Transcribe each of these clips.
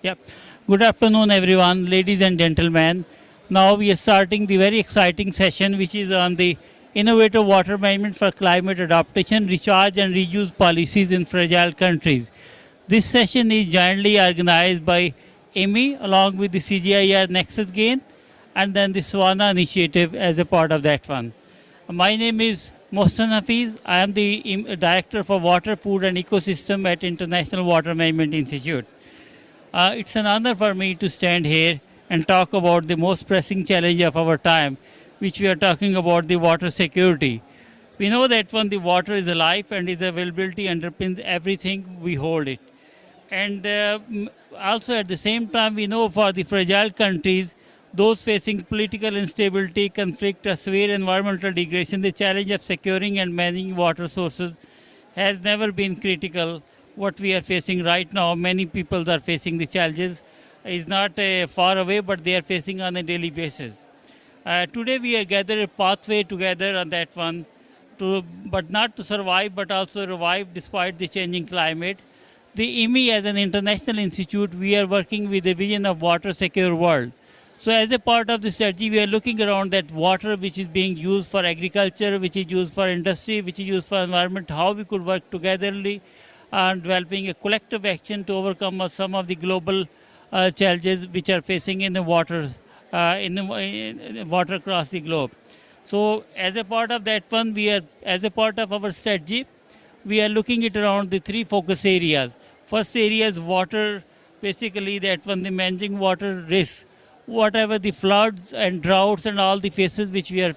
Yep. Good afternoon, everyone, ladies and gentlemen. Now we are starting the very exciting session, which is on the innovative water management for climate adaptation, recharge, and reuse policies in fragile countries. This session is jointly organized by AMI along with the CGIAR Nexus Gain and then the Swana initiative as a part of that one. My name is Mohsen Hafiz. I am the Director for Water, Food and Ecosystem at International Water Management Institute. It's an honor for me to stand here and talk about the most pressing challenge of our time, which we are talking about the water security. We know that when the water is a life and its availability underpins everything, we hold it. And also at the same time, we know for the fragile countries, those facing political instability, conflict, or severe environmental degradation, the challenge of securing and managing water sources has never been critical. What we are facing right now, many people are facing the challenges, is not far away, but they are facing on a daily basis. Today we are gathered a pathway together on that one, but not to survive, but also revive despite the changing climate. The IMI as an international institute, we are working with the vision of water secure world. So as a part of the strategy, we are looking around that water which is being used for agriculture, which is used for industry, which is used for environment, how we could work togetherly on developing a collective action to overcome some of the global challenges which are facing in the water, in the water across the globe. So as a part of that one, as a part of our strategy, we are looking at around the three focus areas. First area is water, basically that one, the managing water risk. Whatever the floods and droughts and all the faces which we are,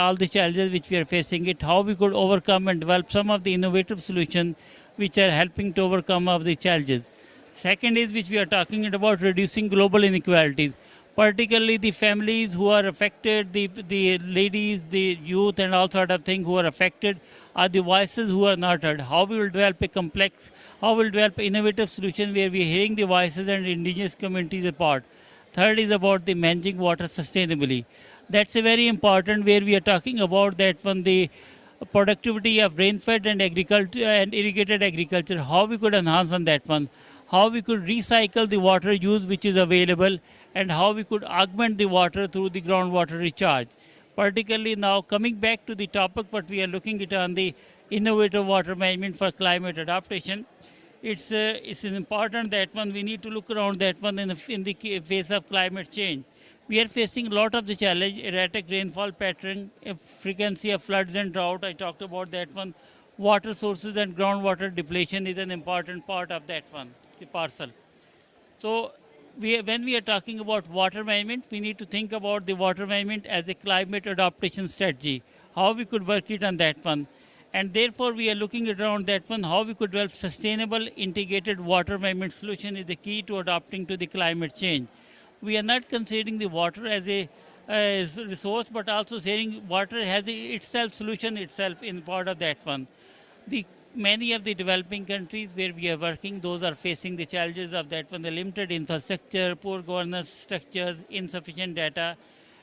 all the challenges which we are facing it, how we could overcome and develop some of the innovative solutions which are helping to overcome of the challenges. Second is which we are talking about reducing global inequalities, particularly the families who are affected, the ladies, the youth and all sort of things who are affected are the voices who are not heard. How we will develop a complex, how we will develop innovative solution where we are hearing the voices and indigenous communities apart. Third is about the managing water sustainably. That's a very important where we are talking about that one, the productivity of rain-fed and agriculture and irrigated agriculture, how we could enhance on that one, how we could recycle the water use which is available, and how we could augment the water through the groundwater recharge. Particularly now coming back to the topic what we are looking at on the innovative water management for climate adaptation, it's important that one we need to look around that one in the face of climate change. We are facing a lot of the challenge, erratic rainfall pattern, frequency of floods and drought. I talked about that one. Water sources and groundwater depletion is an important part of that one, the parcel. So when we are talking about water management, we need to think about the water management as a climate adaptation strategy, how we could work it on that one. And therefore, we are looking around that one, how we could develop sustainable integrated water management solution is the key to adapting to the climate change. We are not considering the water as a resource, but also saying water has itself solution itself in part of that one. Many of the developing countries where we are working, those are facing the challenges of that one, the limited infrastructure, poor governance structures, insufficient data,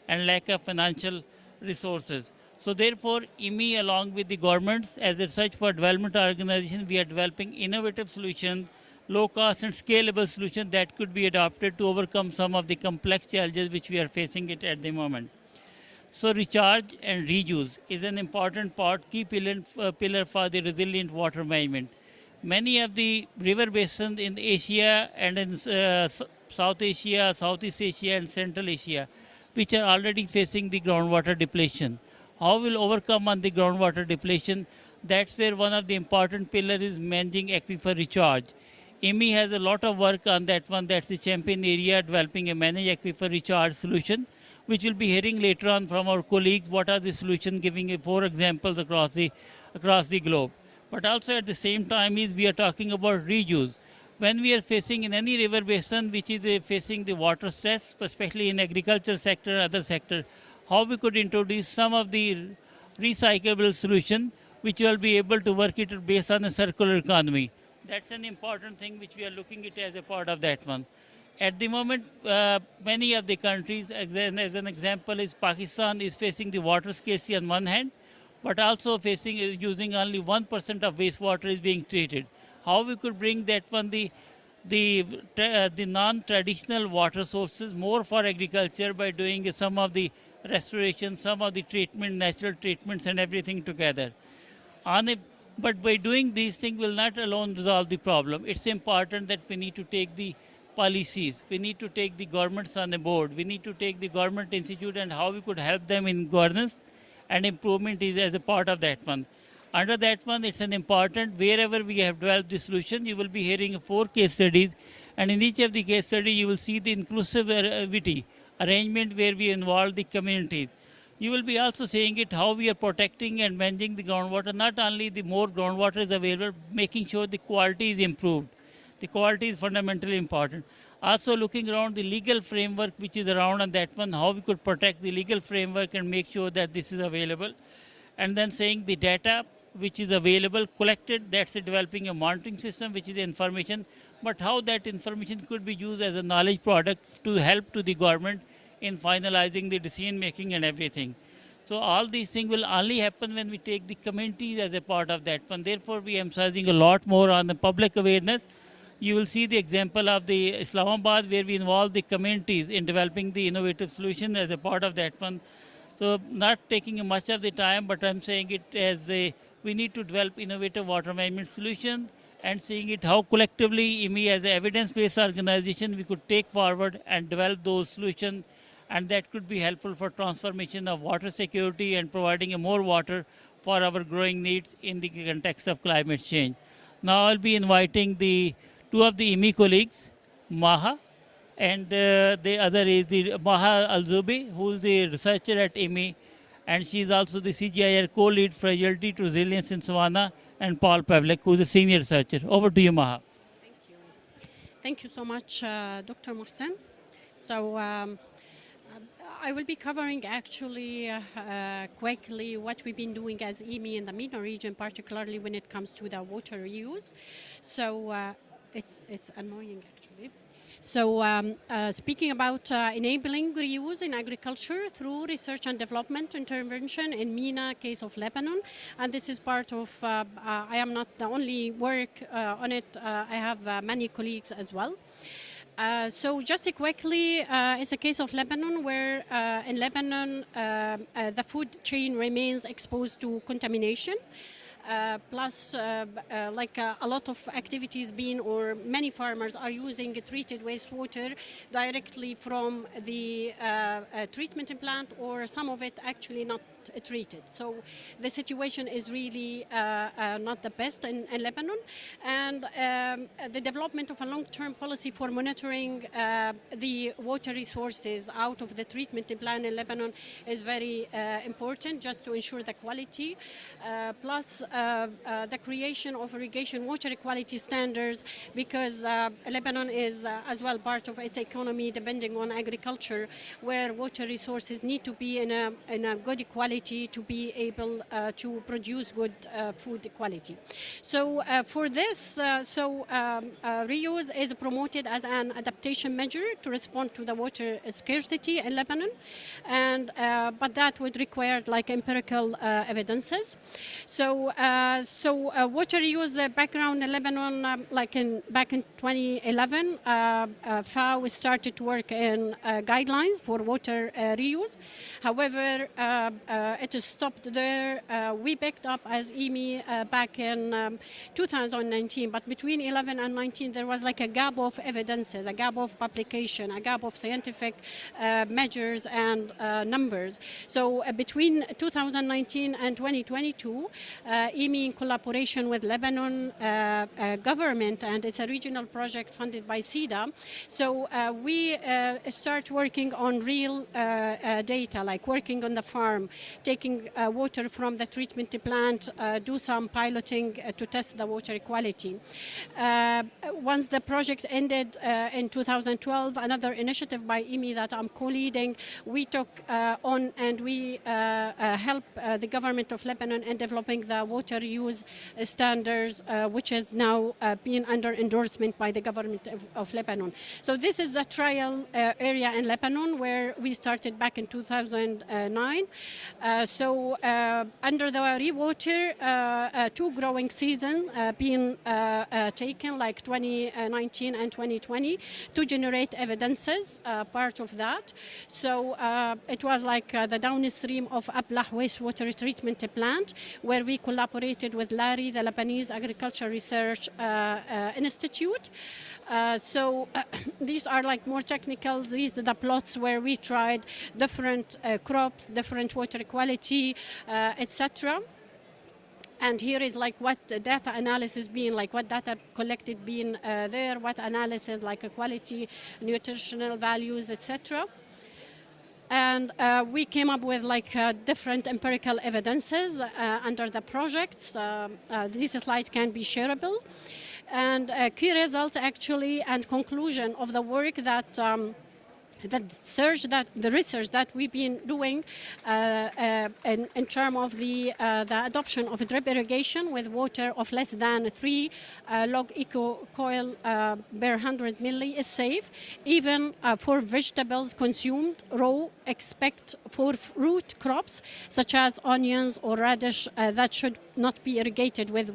and lack of financial resources. So therefore, IMI along with the governments as a search for development organization, we are developing innovative solutions, low cost and scalable solutions that could be adopted to overcome some of the complex challenges which we are facing it at the moment. So recharge and reuse is an important part, key pillar for the resilient water management. Many of the river basins in Asia and in South Asia, Southeast Asia and Central Asia, which are already facing the groundwater depletion. How will overcome on the groundwater depletion? That's where one of the important pillars is managing aquifer recharge. IMI has a lot of work on that one. That's the champion area, developing a managed aquifer recharge solution, which we'll be hearing later on from our colleagues. What are the solutions, giving 4 examples across the globe. But also at the same time is we are talking about reuse. When we are facing in any river basin which is facing the water stress, especially in agriculture sector, other sector, how we could introduce some of the recyclable solution which will be able to work it based on a circular economy. That's an important thing which we are looking at as a part of that one. At the moment, many of the countries, as an example, is Pakistan is facing the water scarcity on one hand, but also facing using only 1% of wastewater is being treated. How we could bring that one, the the non-traditional water sources more for agriculture by doing some of the restoration, some of the treatment, natural treatments and everything together. On a, but by doing these things will not alone resolve the problem. It's important that we need to take the policies, we need to take the governments on the board, we need to take the government institute and how we could help them in governance and improvement is as a part of that one. Under that one, it's an important, wherever we have developed the solution, you will be hearing 4 case studies, and in each of the case study, you will see the inclusivity arrangement where we involve the communities. You will be also seeing it how we are protecting and managing the groundwater. Not only the more groundwater is available, making sure the quality is improved. The quality is fundamentally important. Also looking around the legal framework which is around on that one, how we could protect the legal framework and make sure that this is available. And then saying the data which is available, collected, that's developing a monitoring system which is information, but how that information could be used as a knowledge product to help to the government in finalizing the decision making and everything. So all these things will only happen when we take the communities as a part of that one. Therefore, we are emphasizing a lot more on the public awareness. You will see the example of the Islamabad where we involve the communities in developing the innovative solution as a part of that one. So not taking much of the time, but I'm saying it as we need to develop innovative water management solutions and seeing it how collectively IMI as an evidence-based organization we could take forward and develop those solutions, and that could be helpful for transformation of water security and providing more water for our growing needs in the context of climate change. Now I'll be inviting the 2 of the IMI colleagues, Maha, and the other is the Maha Al-Zubi, who is the researcher at IMI, and she is also the CGIAR co-lead fragility to resilience in Savannah, and Paul Pavlik, who is a senior researcher. Over to you, Maha. Thank you. Thank you so much, Dr. Mohsen. So I will be covering actually quickly what we've been doing as IMI in the MENA region, particularly when it comes to the water reuse. So it's annoying actually. So speaking about enabling reuse in agriculture through research and development intervention in MENA, case of Lebanon, and this is part of, I am not the only work on it, I have many colleagues as well. So just quickly, it's a case of Lebanon where in Lebanon the food chain remains exposed to contamination. Plus, a lot of activities being, or many farmers are using treated wastewater directly from the treatment plant, or some of it actually not treated. So the situation is really not the best in Lebanon, and the development of a long-term policy for monitoring the water resources out of the treatment plant in Lebanon is very important, just to ensure the quality. Plus the creation of irrigation water quality standards, because Lebanon is as well part of its economy depending on agriculture, where water resources need to be in a good quality to be able to produce good food quality. So for this, reuse is promoted as an adaptation measure to respond to the water scarcity in Lebanon, and but that would require like empirical evidences. So water reuse background in Lebanon, back in 2011, FAO started to work in guidelines for water reuse. However, it stopped there. We picked up as IMI back in 2019, but between 11 and 19 there was like a gap of evidences, a gap of publication, a gap of scientific measures and numbers. So between 2019 and 2022, IMI in collaboration with Lebanon government, and it's a regional project funded by SIDA. So we start working on real data, like working on the farm, taking water from the treatment plant, do some piloting to test the water quality. Once the project ended in 2012, another initiative by IMI that I'm co-leading, we took on and we helped the government of Lebanon in developing the water use standards, which is now being under endorsement by the government of Lebanon. So this is the trial area in Lebanon where we started back in 2009. Under the rewater, two growing seasons being taken, like 2019 and 2020, to generate evidences, part of that. So it was like the downstream of Ablah wastewater treatment plant, where we collaborated with LARI, the Lebanese Agriculture Research Institute. These are like more technical. These are the plots where we tried different crops, different water quality, etc. And here is like what data analysis being, like what data collected being there, what analysis like quality, nutritional values, etc. And we came up with like different empirical evidences under the projects. This slide can be shareable. And key result actually and conclusion of the work that the research that we've been doing in terms of the adoption of drip irrigation with water of less than 3 log eco coil per 100 milli is safe, even for vegetables consumed raw, except for root crops such as onions or radish that should not be irrigated with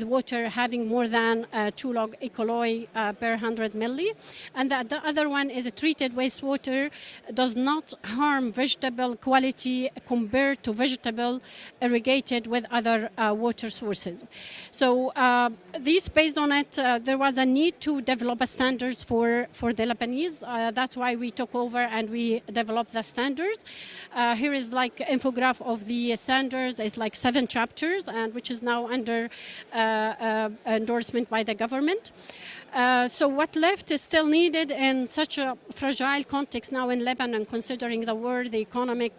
water having more than 2 log E. coli per 100 milli. And the other one is a treated wastewater does not harm vegetable quality compared to vegetable irrigated with other water sources. So this, based on it, there was a need to develop a standards for the Lebanese. That's why we took over and we developed the standards. Here is like infograph of the standards. It's like 7 chapters, and which is now under endorsement by the government. So what left is still needed in such a fragile context now in Lebanon, considering the war, the economic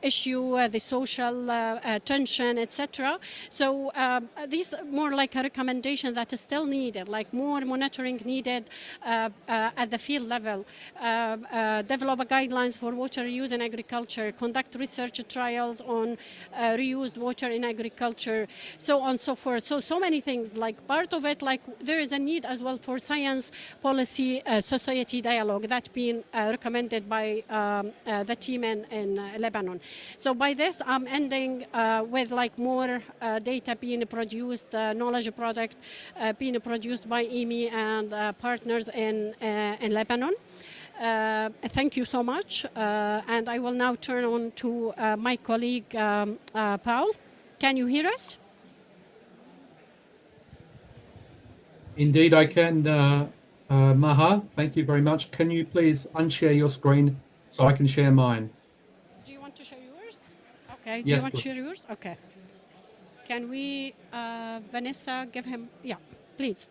issue, the social tension, etc. So these more like a recommendation that is still needed, like more monitoring needed at the field level. Develop guidelines for water use in agriculture, conduct research trials on reused water in agriculture, so on and so forth. So many things, like part of it, like there is a need as well for science policy society dialogue that being recommended by the team in Lebanon. So by this I'm ending with like more data being produced, knowledge product being produced by EMI and partners in Lebanon. Thank you so much, and I will now turn on to my colleague Paul. Can you hear us? Indeed, I can, Maha. Thank you very much. Can you please unshare your screen so I can share mine? Do you want to share yours? Okay. Yes, Do you want please. to share yours? Okay. Can we, Vanessa, give him? Yeah, please.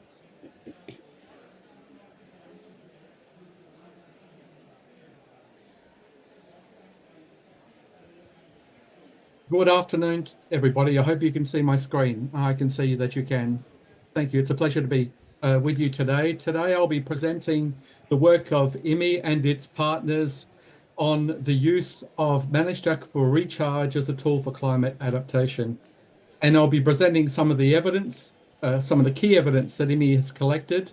Good afternoon, everybody. I hope you can see my screen. I can see that you can. Thank you. It's a pleasure to be with you today. Today, I'll be presenting the work of IMI and its partners on the use of managed aquifer recharge as a tool for climate adaptation. And I'll be presenting some of the evidence, some of the key evidence that IMI has collected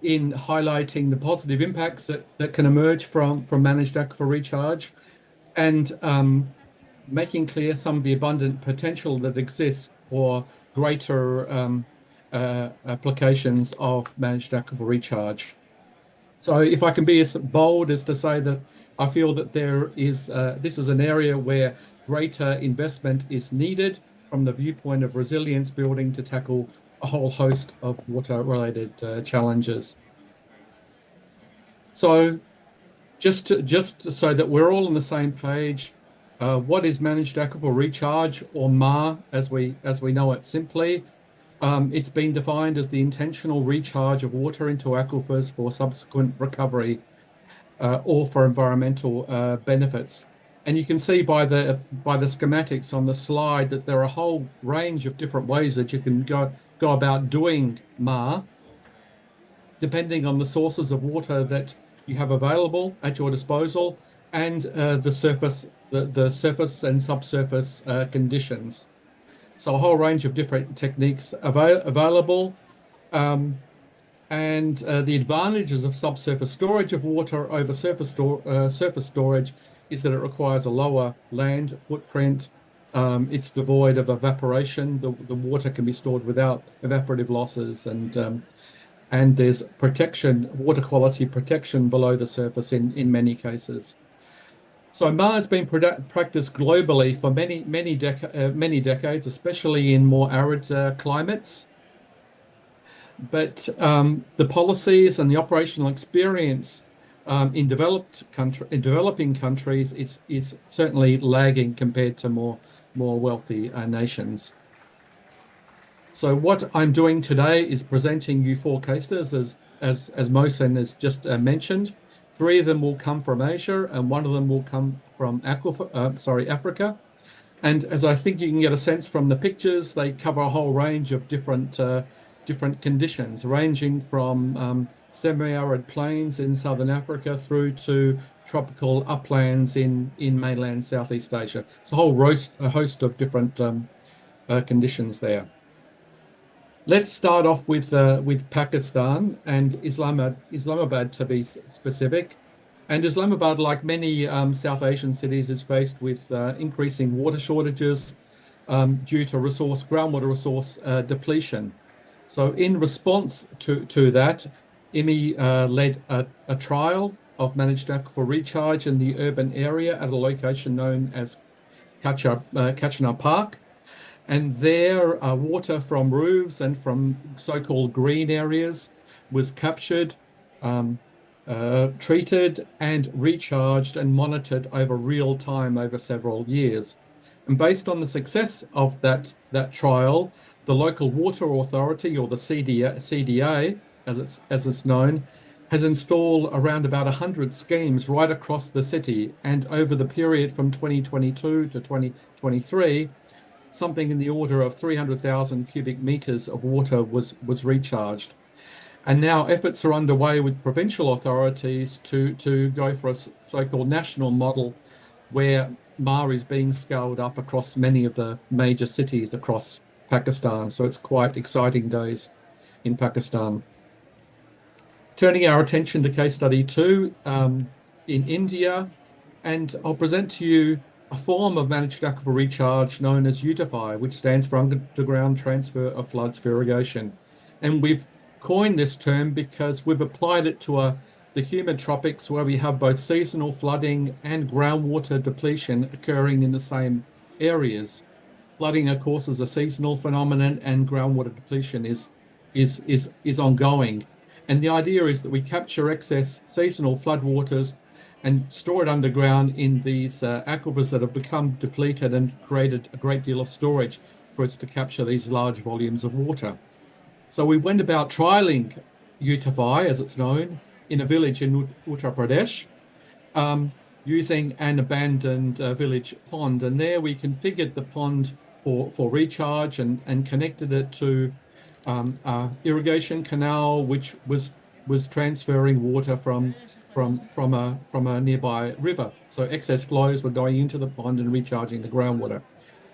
in highlighting the positive impacts that can emerge from managed aquifer recharge, and making clear some of the abundant potential that exists for greater applications of managed aquifer recharge. So if I can be as bold as to say that I feel that there is, this is an area where greater investment is needed from the viewpoint of resilience building to tackle a whole host of water-related challenges. So just so that we're all on the same page, what is managed aquifer recharge, or MAR as we know it simply? It's been defined as the intentional recharge of water into aquifers for subsequent recovery or for environmental benefits. And you can see by the schematics on the slide that there are a whole range of different ways that you can go about doing MAR, depending on the sources of water that you have available at your disposal and the surface and subsurface conditions. So a whole range of different techniques available, and the advantages of subsurface storage of water over surface storage is that it requires a lower land footprint. It's devoid of evaporation. The water can be stored without evaporative losses, and there's protection, water quality protection below the surface in many cases. So MAR has been practiced globally for many decades, especially in more arid climates. But the policies and the operational experience in developing countries is certainly lagging compared to more wealthy nations. So what I'm doing today is presenting you 4 case studies, as Mohsen has just mentioned. 3 of them will come from Asia, and 1 of them will come from Africa. And as I think you can get a sense from the pictures, they cover a whole range of different conditions, ranging from semi-arid plains in southern Africa through to tropical uplands in mainland Southeast Asia. It's a whole host of different conditions there. Let's start off with Pakistan and Islamabad to be specific. And Islamabad, like many South Asian cities, is faced with increasing water shortages due to groundwater resource depletion. So in response to that, IMI led a trial of managed aquifer recharge in the urban area at a location known as Kachnar Park. And there, water from roofs and from so-called green areas was captured, treated and recharged and monitored over real time over several years. And based on the success of that trial, the local water authority, or the CDA, as it's known, has installed around about 100 schemes right across the city. And over the period from 2022 to 2023, something in the order of 300,000 cubic meters of water was recharged. And now efforts are underway with provincial authorities to go for a so-called national model where MAR is being scaled up across many of the major cities across Pakistan. So it's quite exciting days in Pakistan. Turning our attention to case study 2 in India, and I'll present to you a form of managed aquifer recharge known as UTIFY, which stands for Underground Transfer of Floods for Irrigation. And we've coined this term because we've applied it to the humid tropics, where we have both seasonal flooding and groundwater depletion occurring in the same areas. Flooding, of course, is a seasonal phenomenon, and groundwater depletion is ongoing. And the idea is that we capture excess seasonal floodwaters and store it underground in these aquifers that have become depleted and created a great deal of storage for us to capture these large volumes of water. So we went about trialing UTIFY, as it's known, in a village in Uttar Pradesh, using an abandoned village pond. And there we configured the pond for recharge and connected it to irrigation canal, which was transferring water from a nearby river. So excess flows were going into the pond and recharging the groundwater.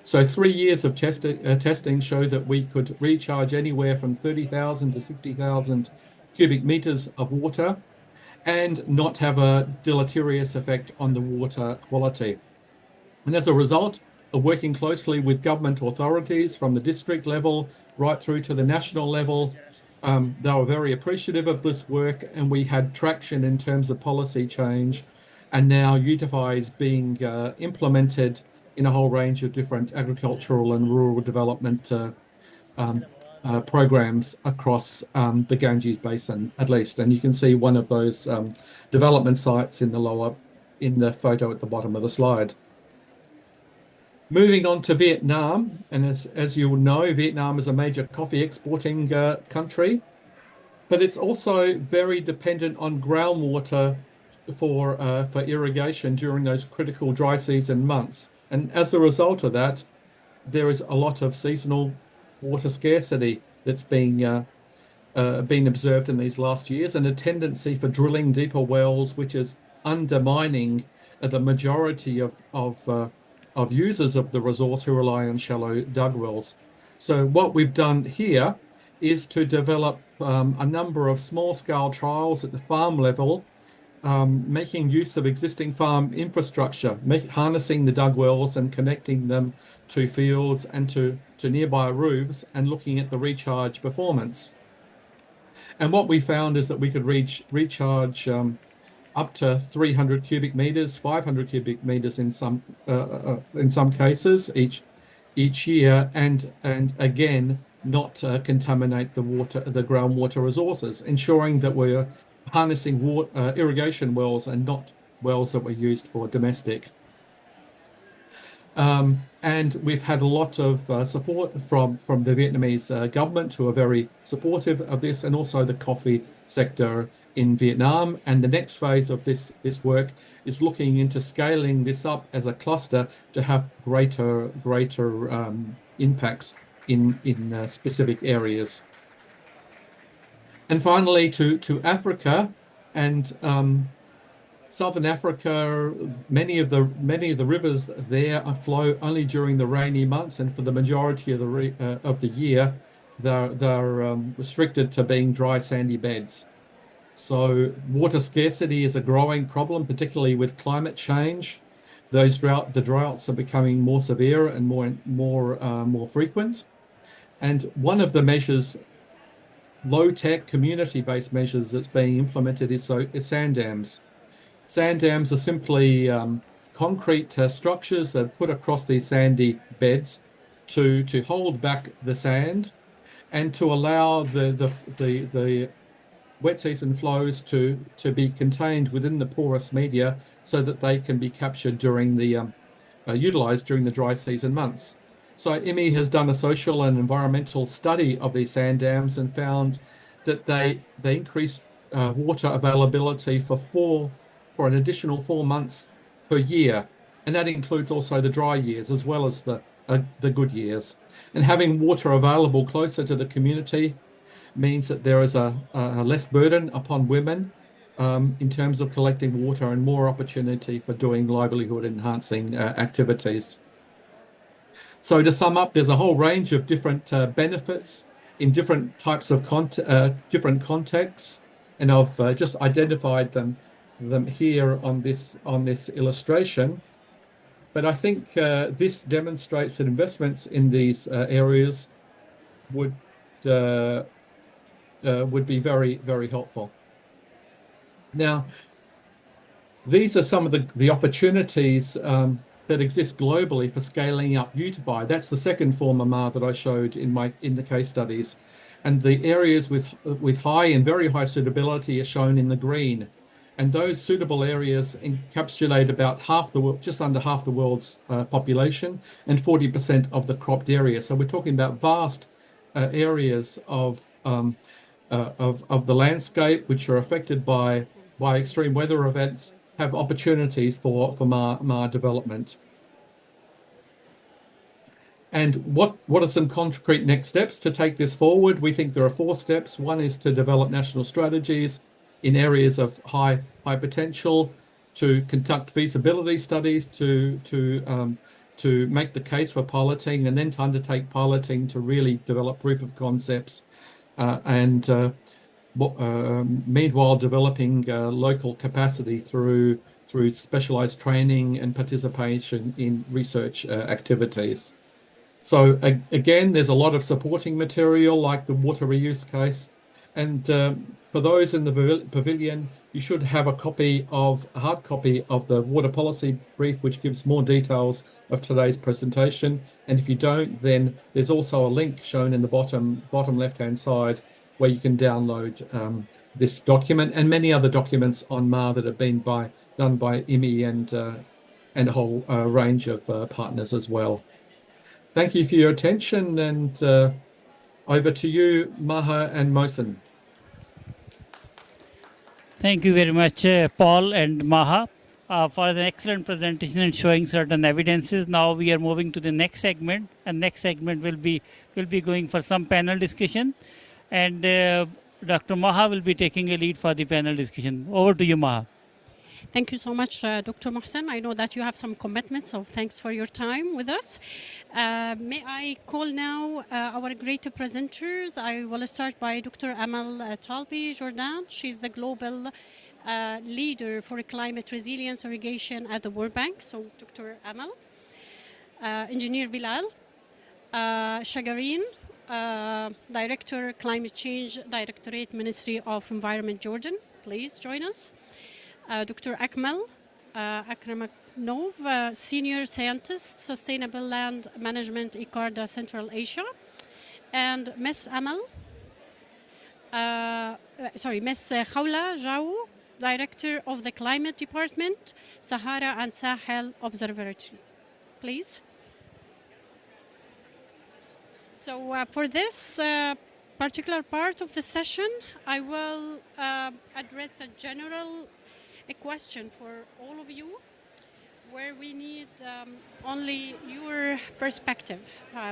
So 3 years of testing showed that we could recharge anywhere from 30,000 to 60,000 cubic meters of water and not have a deleterious effect on the water quality. And as a result of working closely with government authorities from the district level right through to the national level, they were very appreciative of this work, and we had traction in terms of policy change. And now UTIFY is being implemented in a whole range of different agricultural and rural development programs across the Ganges Basin, at least. And you can see one of those development sites in the photo at the bottom of the slide. Moving on to Vietnam, and as you will know, Vietnam is a major coffee exporting country, but it's also very dependent on groundwater for irrigation during those critical dry season months. And as a result of that, there is a lot of seasonal water scarcity that's been observed in these last years, and a tendency for drilling deeper wells, which is undermining the majority of users of the resource who rely on shallow dug wells. So what we've done here is to develop a number of small-scale trials at the farm level making use of existing farm infrastructure, harnessing the dug wells and connecting them to fields and to nearby roofs and looking at the recharge performance. And what we found is that we could recharge up to 300 cubic meters, 500 cubic meters in some cases each year, and again not contaminate the groundwater resources, ensuring that we're harnessing irrigation wells and not wells that were used for domestic. And we've had a lot of support from the Vietnamese government, who are very supportive of this, and also the coffee sector in Vietnam. And the next phase of this work is looking into scaling this up as a cluster to have greater impacts in specific areas. And finally, to Africa and Southern Africa, many of the rivers there flow only during the rainy months, and for the majority of the year, they're restricted to being dry, sandy beds. So water scarcity is a growing problem, particularly with climate change. The droughts are becoming more severe and more frequent. And one of the measures, low-tech, community-based measures that's being implemented is sand dams. Sand dams are simply concrete structures that are put across these sandy beds to hold back the sand and to allow the wet season flows to be contained within the porous media so that they can be captured during utilized during the dry season months. So IMI has done a social and environmental study of these sand dams and found that they increased water availability for an additional 4 months per year, and that includes also the dry years as well as the good years. And having water available closer to the community means that there is a less burden upon women in terms of collecting water, and more opportunity for doing livelihood enhancing activities. So to sum up, there's a whole range of different benefits in different types of different contexts, and I've just identified them here on this illustration. But I think this demonstrates that investments in these areas would be very, very helpful. Now, these are some of the opportunities that exist globally for scaling up Utify. That's the second form of MAR that I showed in the case studies, and the areas with high and very high suitability are shown in the green, and those suitable areas encapsulate about just under half the world's population and 40% of the cropped area. So we're talking about vast areas of the landscape which are affected by extreme weather events, have opportunities for MAR development. And what are some concrete next steps to take this forward? We think there are 4 steps. One is to develop national strategies in areas of high potential, to conduct feasibility studies, to make the case for piloting, and then to undertake piloting to really develop proof of concepts, and meanwhile developing local capacity through specialized training and participation in research activities. So again, there's a lot of supporting material like the water reuse case, and for those in the pavilion, you should have a hard copy of the water policy brief, which gives more details of today's presentation. And if you don't, then there's also a link shown in the bottom left-hand side where you can download this document and many other documents on MAR that have been done by IMI and a whole range of partners as well. Thank you for your attention, and over to you, Maha and Mohsen. Thank you very much, Paul and Maha, for an excellent presentation and showing certain evidences. Now we are moving to the next segment, and next segment will be going for some panel discussion, and Dr. Maha will be taking a lead for the panel discussion. Over to you, Maha. Thank you so much, Dr. Mohsen. I know that you have some commitments, so thanks for your time with us. May I call now our great presenters. I will start by Dr. Amal Talbi Jordan. She's the Global leader for climate resilience irrigation at the World Bank, so Dr. Amal, Engineer Bilal, Shagareen, Director Climate Change Directorate Ministry of Environment Jordan, please join us. Dr. Akmal Akramaknov, Senior Scientist, Sustainable Land Management, ICARDA, Central Asia, and Ms. Ms. Khawla Jao, Director of the Climate Department, Sahara and Sahel Observatory. Please. So for this particular part of the session, I will address a question for all of you, where we need only your perspective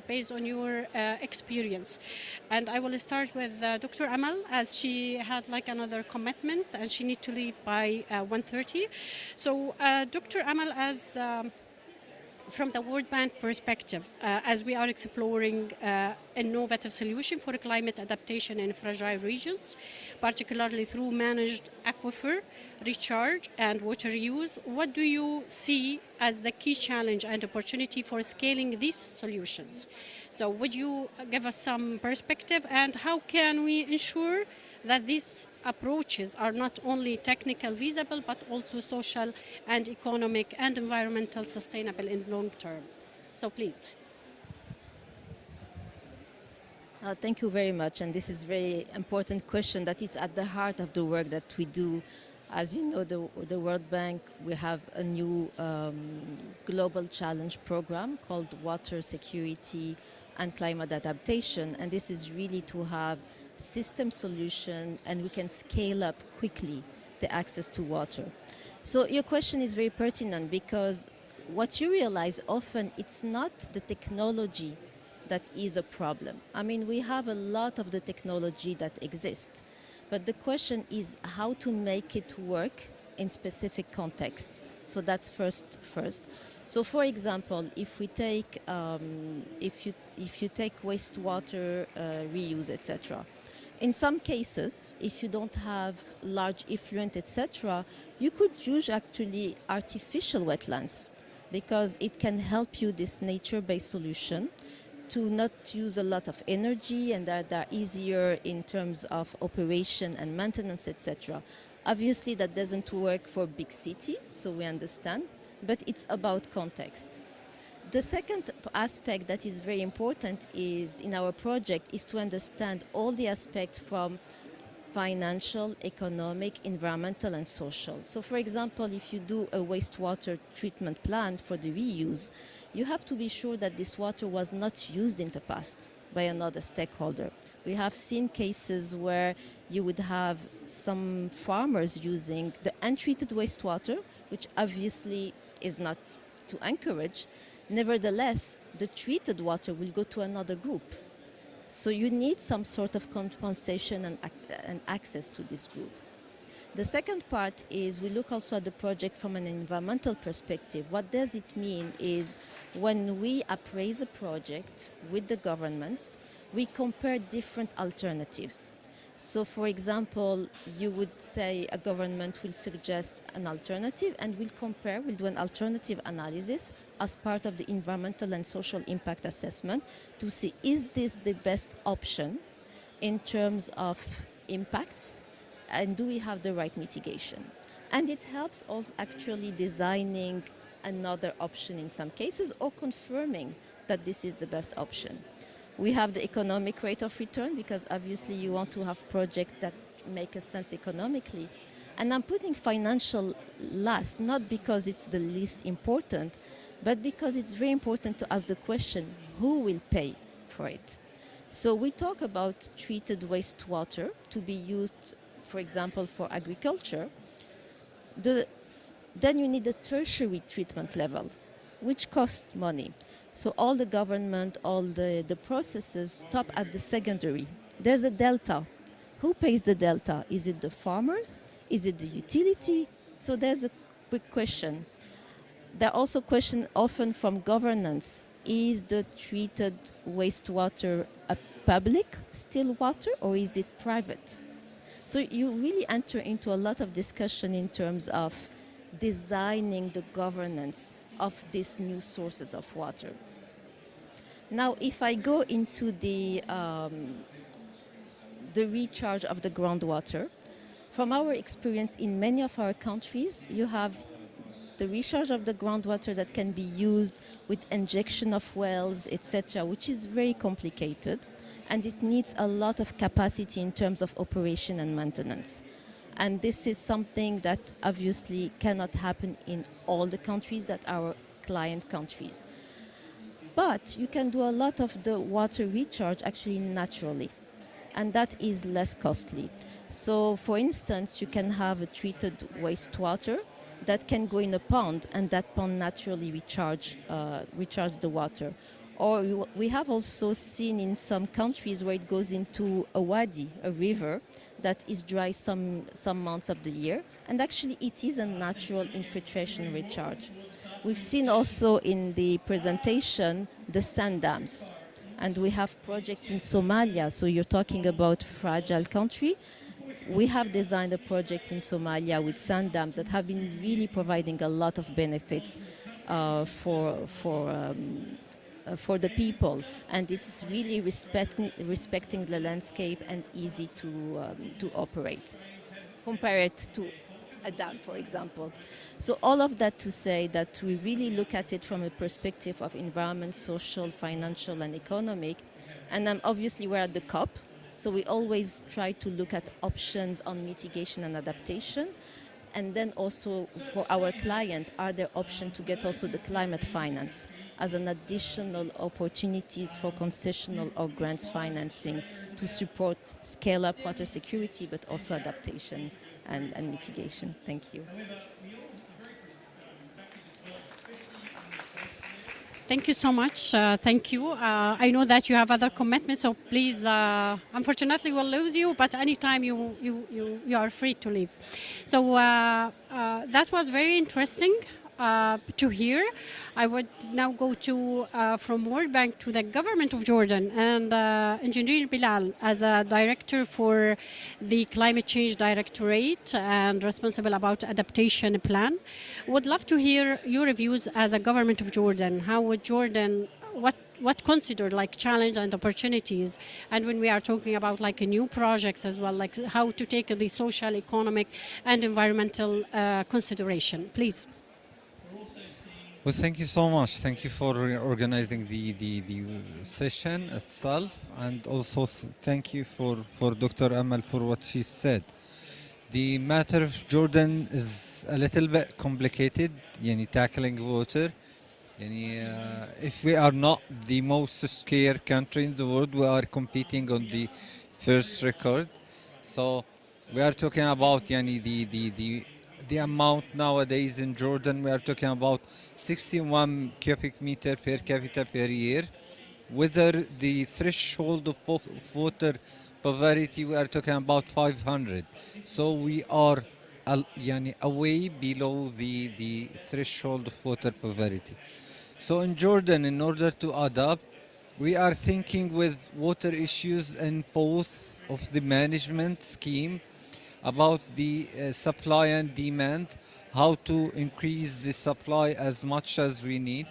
based on your experience. And I will start with Dr. Amal, as she had like another commitment and she needs to leave by 1:30. So Dr. Amal, as from the World Bank perspective, as we are exploring innovative solution for climate adaptation in fragile regions, particularly through managed aquifer recharge and water use, what do you see as the key challenge and opportunity for scaling these solutions? So would you give us some perspective, and how can we ensure that these approaches are not only technical feasible, but also social and economic and environmental sustainable in long term? So please. Thank you very much, and this is a very important question that is at the heart of the work that we do. As you know, the World Bank, we have a new global challenge program called Water Security and Climate Adaptation, and this is really to have system solution, and we can scale up quickly the access to water. So your question is very pertinent, because what you realize often, it's not the technology that is a problem. I mean, we have a lot of the technology that exists, but the question is how to make it work in specific context. So that's first. So for example, if we take if you take wastewater reuse, etc. In some cases, if you don't have large effluent, etc., you could use actually artificial wetlands, because it can help you, this nature-based solution, to not use a lot of energy, and that are easier in terms of operation and maintenance, etc. Obviously, that doesn't work for big city, so we understand, but it's about context. The second aspect that is very important is in our project is to understand all the aspects from financial, economic, environmental, and social. So for example, if you do a wastewater treatment plant for the reuse, you have to be sure that this water was not used in the past by another stakeholder. We have seen cases where you would have some farmers using the untreated wastewater, which obviously is not to encourage. Nevertheless, the treated water will go to another group. So you need some sort of compensation and access to this group. The second part is we look also at the project from an environmental perspective. What does it mean is when we appraise a project with the governments, we compare different alternatives. So for example, you would say a government will suggest an alternative, and we'll do an alternative analysis as part of the environmental and social impact assessment to see, is this the best option in terms of impacts, and do we have the right mitigation? And it helps also actually designing another option in some cases, or confirming that this is the best option. We have the economic rate of return, because obviously you want to have projects that make a sense economically. And I'm putting financial last, not because it's the least important, but because it's very important to ask the question, who will pay for it? So we talk about treated wastewater to be used, for example, for agriculture. Then you need a tertiary treatment level, which costs money. So all the government, all the processes stop at the secondary. There's a delta. Who pays the delta? Is it the farmers? Is it the utility? So there's a quick question. There are also questions often from governance. Is the treated wastewater a public still water, or is it private? So you really enter into a lot of discussion in terms of designing the governance of these new sources of water. Now, if I go into the recharge of the groundwater, from our experience in many of our countries, you have the recharge of the groundwater that can be used with injection of wells, etc., which is very complicated, and it needs a lot of capacity in terms of operation and maintenance. And this is something that obviously cannot happen in all the countries that are our client countries. But you can do a lot of the water recharge actually naturally, and that is less costly. So, for instance, you can have a treated wastewater that can go in a pond, and that pond naturally recharge the water. Or we have also seen in some countries where it goes into a wadi, a river, that is dry some months of the year, and actually it is a natural infiltration recharge. We've seen also in the presentation the sand dams, and we have projects in Somalia. So you're talking about fragile country. We have designed a project in Somalia with sand dams that have been really providing a lot of benefits for the people, and it's really respecting the landscape and easy to operate. Compare it to a dam, for example. So all of that to say that we really look at it from a perspective of environment, social, financial, and economic. And obviously we're at the COP, so we always try to look at options on mitigation and adaptation. And then also for our client, are there options to get also the climate finance as an additional opportunities for concessional or grants financing to support scale up water security, but also adaptation and mitigation. Thank you. Thank you so much. Thank you. I know that you have other commitments, so please, unfortunately, we'll lose you, but anytime you are free to leave. So that was very interesting to hear. I would now go to from World Bank to the government of Jordan, and Engineer Bilal, as a director for the Climate Change Directorate and responsible about adaptation plan, would love to hear your views as a government of Jordan. How would Jordan, what considered like challenge and opportunities, and when we are talking about like new projects as well, like how to take the social, economic, and environmental consideration, please. Well, thank you so much. Thank you for organizing the session itself, and also thank you for Dr. Amal for what she said. The matter of Jordan is a little bit complicated, tackling water. If we are not the most scarce country in the world, we are competing on the first record. So we are talking about the amount nowadays in Jordan. We are talking about 61 cubic meter per capita per year. Whether the threshold of water poverty, we are talking about 500. So we are away below the threshold of water poverty. So in Jordan, in order to adapt, we are thinking with water issues in both of the management scheme about the supply and demand, how to increase the supply as much as we need,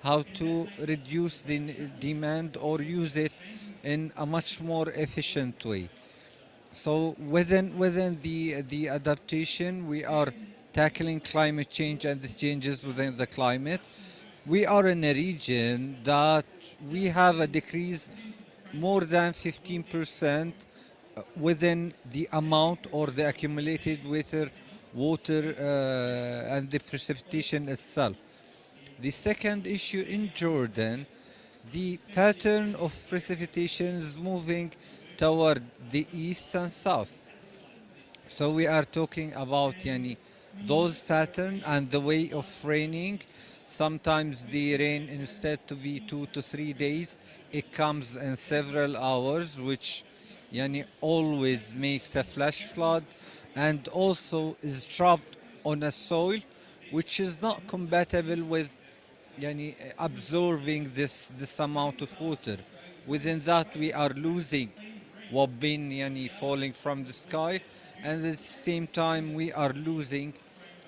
how to reduce the demand or use it in a much more efficient way. So within the adaptation, we are tackling climate change and the changes within the climate. We are in a region that we have a decrease more than 15% within the amount or the accumulated water and the precipitation itself. The second issue in Jordan, the pattern of precipitation is moving toward the east and south. So we are talking about those pattern and the way of raining. Sometimes the rain, instead to be 2 to 3 days, it comes in several hours, which always makes a flash flood, and also is trapped on a soil which is not compatible with absorbing this amount of water. Within that, we are losing what been falling from the sky, and at the same time we are losing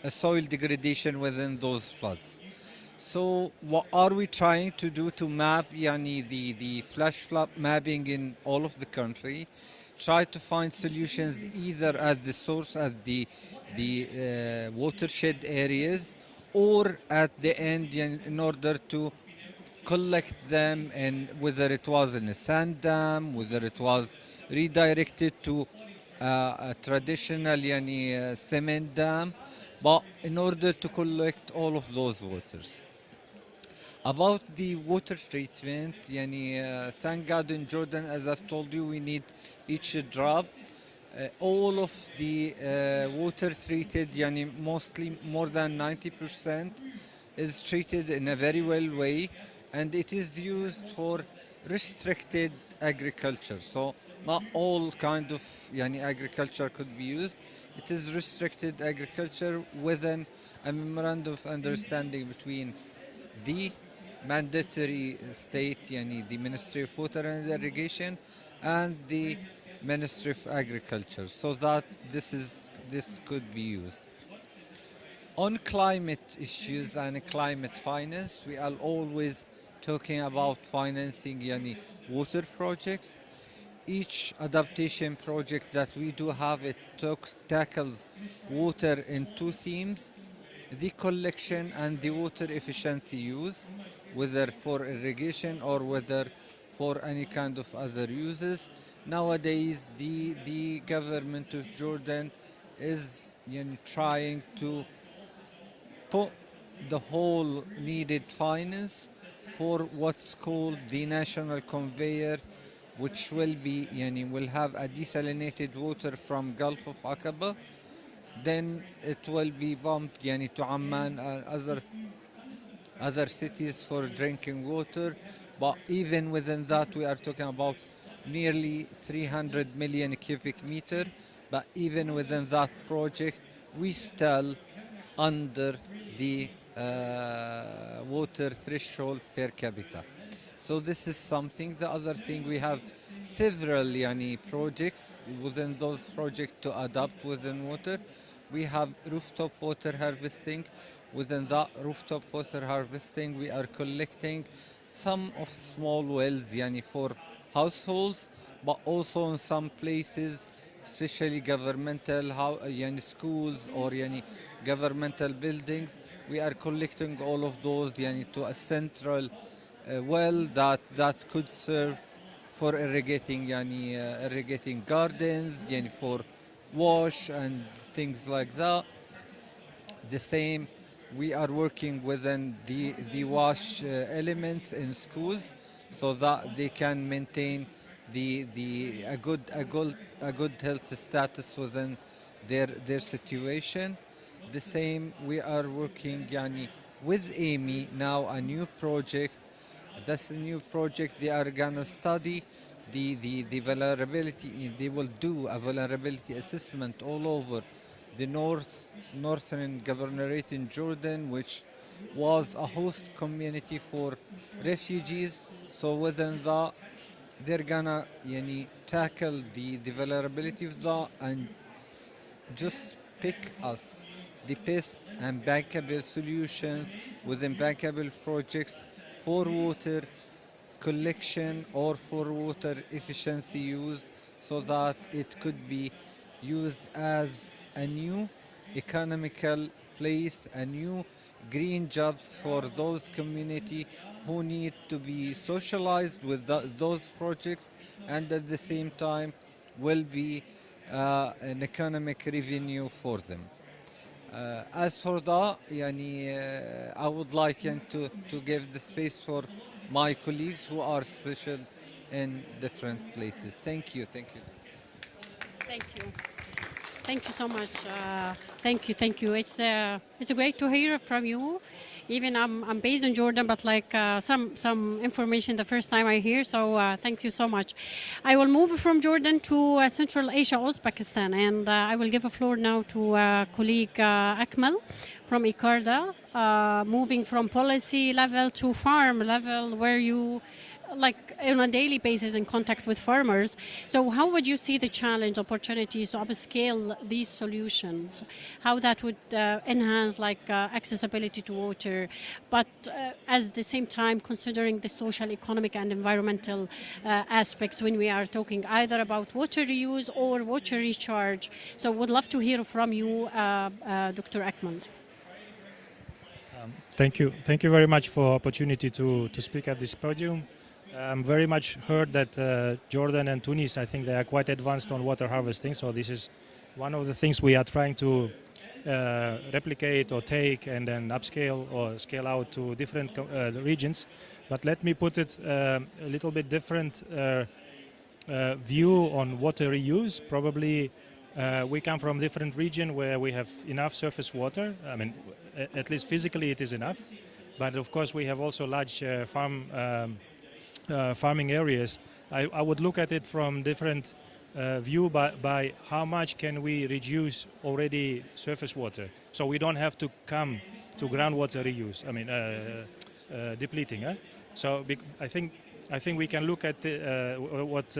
a soil degradation within those floods. So what are we trying to do to map yani the flash flood mapping in all of the country? Try to find solutions either at the source at the watershed areas or at the end in order to collect them, and whether it was in a sand dam, whether it was redirected to a traditional cement dam, but in order to collect all of those waters. About the water treatment, thank God in Jordan, as I've told you, we need each drop. All of the water treated, mostly more than 90% is treated in a very well way, and it is used for restricted agriculture. So not all kind of agriculture could be used. It is restricted agriculture within a memorandum of understanding between the mandatory state, the Ministry of Water and Irrigation, and the Ministry of Agriculture, so that this could be used. On climate issues and climate finance, we are always talking about financing water projects. Each adaptation project that we do have, it tackles water in two themes: the collection and the water efficiency use, whether for irrigation or whether for any kind of other uses. Nowadays, the government of Jordan is trying to put the whole needed finance for what's called the national conveyor, which will have a desalinated water from Gulf of Aqaba. Then it will be pumped to Amman and other cities for drinking water. But even within that, we are talking about nearly 300 million cubic meter. But even within that project, we still under the water threshold per capita. So this is something. The other thing, we have several projects within those projects to adapt within water. We have rooftop water harvesting. Within that rooftop water harvesting, we are collecting some of small wells for households, but also in some places, especially governmental schools or governmental buildings, we are collecting all of those to a central well that could serve for irrigating gardens, for wash and things like that. The same, we are working within the wash elements in schools, so that they can maintain a good health status within their situation. The same, we are working with Amy now, a new project. That's a new project. They are gonna study the vulnerability. They will do a vulnerability assessment all over the northern governorate in Jordan, which was a host community for refugees. So within that, they're gonna tackle the vulnerability of that and just pick us the best and bankable solutions within bankable projects for water collection or for water efficiency use, so that it could be used as a new economical place, a new green jobs for those community who need to be socialized with those projects, and at the same time will be an economic revenue for them. As for that, I would like to give the space for my colleagues who are special in different places. Thank you, thank you. Thank you. Thank you so much. Thank you. It's great to hear from you. Even I'm based in Jordan, but like some information the first time I hear. So thank you so much. I will move from Jordan to Central Asia, Uzbekistan, and I will give a floor now to colleague Akmal from ICARDA, moving from policy level to farm level, where you like on a daily basis in contact with farmers. So how would you see the challenge, opportunities to upscale these solutions? How that would enhance like accessibility to water, but at the same time considering the social, economic and environmental aspects when we are talking either about water reuse or water recharge. So would love to hear from you, Dr. Akmal. Thank you. Thank you very much for opportunity to speak at this podium. Very much heard that Jordan and Tunis, I think they are quite advanced on water harvesting. So this is one of the things we are trying to replicate or take and then upscale or scale out to different regions. But let me put it a little bit different view on water reuse. Probably we come from different region where we have enough surface water. I mean, at least physically it is enough. But of course we have also large farming areas. I would look at it from different view by how much can we reduce already surface water. So we don't have to come to groundwater reuse. I mean, depleting. So I think we can look at what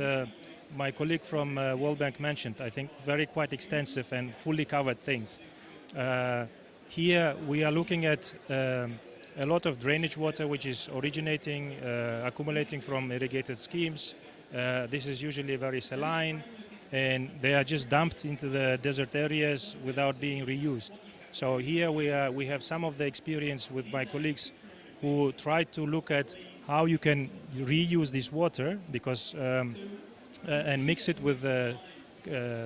my colleague from World Bank mentioned. I think very quite extensive and fully covered things. Here we are looking at a lot of drainage water which is originating, accumulating from irrigated schemes. This is usually very saline and they are just dumped into the desert areas without being reused. So here we have some of the experience with my colleagues who try to look at how you can reuse this water because and mix it with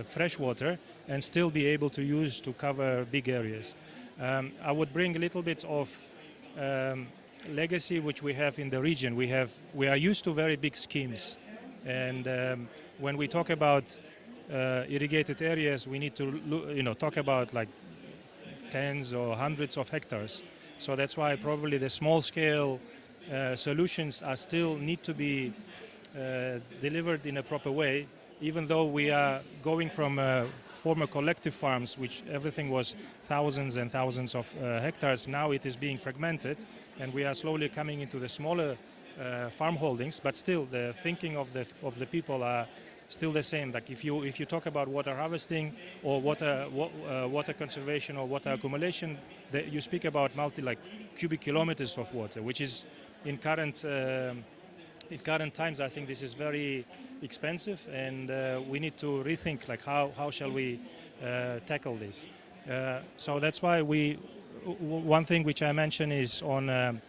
fresh water and still be able to use to cover big areas. I would bring a little bit of legacy which we have in the region. We are used to very big schemes, and when we talk about irrigated areas, we need to talk about like tens or hundreds of hectares. So that's why probably the small scale solutions are still need to be delivered in a proper way, even though we are going from former collective farms, which everything was thousands and thousands of hectares. Now it is being fragmented, and we are slowly coming into the smaller farm holdings. But still, the thinking of the people are still the same. Like if you talk about water harvesting or water conservation or water accumulation, you speak about cubic kilometers of water, which is in current times, I think this is very expensive, and we need to rethink like how shall we tackle this. So that's why one thing which I mentioned is on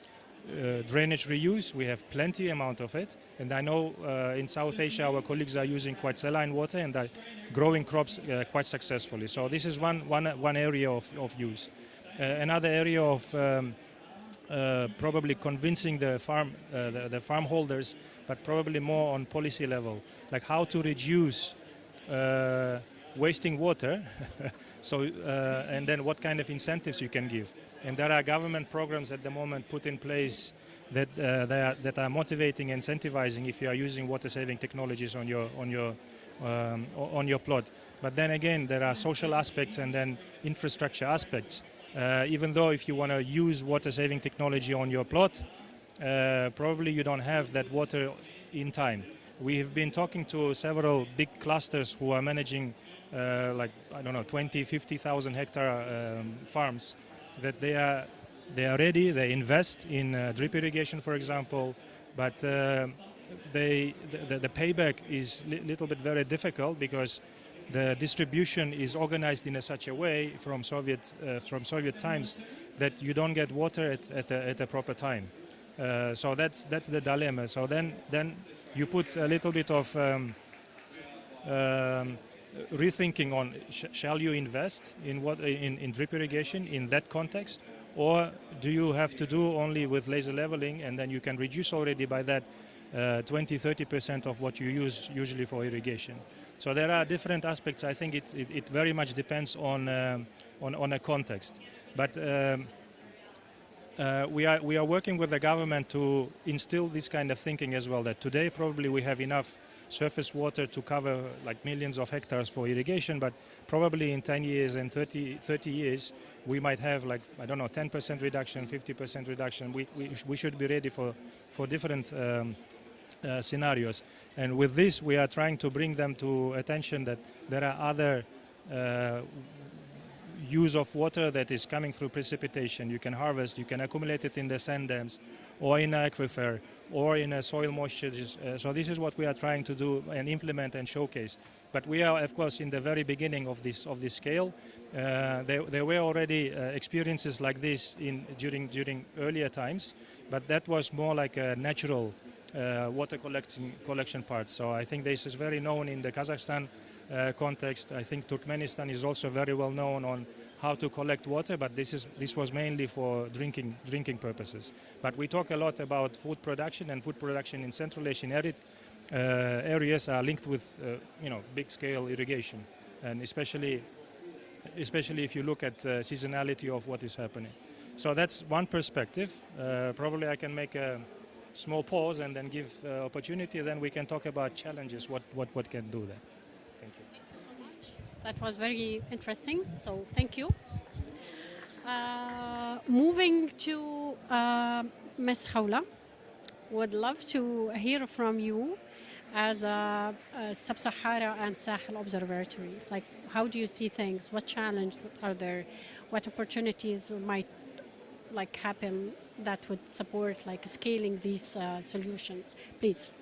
drainage reuse. We have plenty amount of it, and I know in South Asia our colleagues are using quite saline water and are growing crops quite successfully. So this is one area of use. Another area of probably convincing the farm holders, but probably more on policy level, like how to reduce wasting water. So and then what kind of incentives you can give. And there are government programs at the moment put in place that are motivating, incentivizing if you are using water-saving technologies on your plot. But then again, there are social aspects and then infrastructure aspects. Even though if you want to use water-saving technology on your plot, probably you don't have that water in time. We have been talking to several big clusters who are managing 20, 50,000 hectare farms, that they are ready, they invest in drip irrigation, for example, but the payback is a little bit very difficult because the distribution is organized in such a way from Soviet times that you don't get water at a proper time. So that's the dilemma. So then you put a little bit of rethinking on shall you invest in drip irrigation in that context, or do you have to do only with laser leveling and then you can reduce already by that 20-30% of what you use usually for irrigation. So there are different aspects. I think it very much depends on a context. But we are working with the government to instill this kind of thinking as well, that today probably we have enough surface water to cover like millions of hectares for irrigation, but probably in 10 years and 30 years we might have 10% reduction, 50% reduction. We should be ready for different scenarios. And with this, we are trying to bring them to attention that there are other use of water that is coming through precipitation. You can harvest, you can accumulate it in the sand dams or in an aquifer or in a soil moisture. So this is what we are trying to do and implement and showcase. But we are, of course, in the very beginning of this scale. There were already experiences like this during earlier times, but that was more like a natural water collection part. So I think this is very known in the Kazakhstan context. I think Turkmenistan is also very well known on how to collect water, but this was mainly for drinking purposes. But we talk a lot about food production, and food production in Central Asian areas are linked with big scale irrigation, and especially if you look at seasonality of what is happening. So that's one perspective. Probably I can make a small pause and then give opportunity, then we can talk about challenges, what can do that. Thank you. Thank you so much. That was very interesting, so thank you. Moving to Ms. Khawla, would love to hear from you as a Sub-Sahara and Sahel Observatory. Like, how do you see things? What challenges are there? What opportunities might happen that would support scaling these solutions? Please.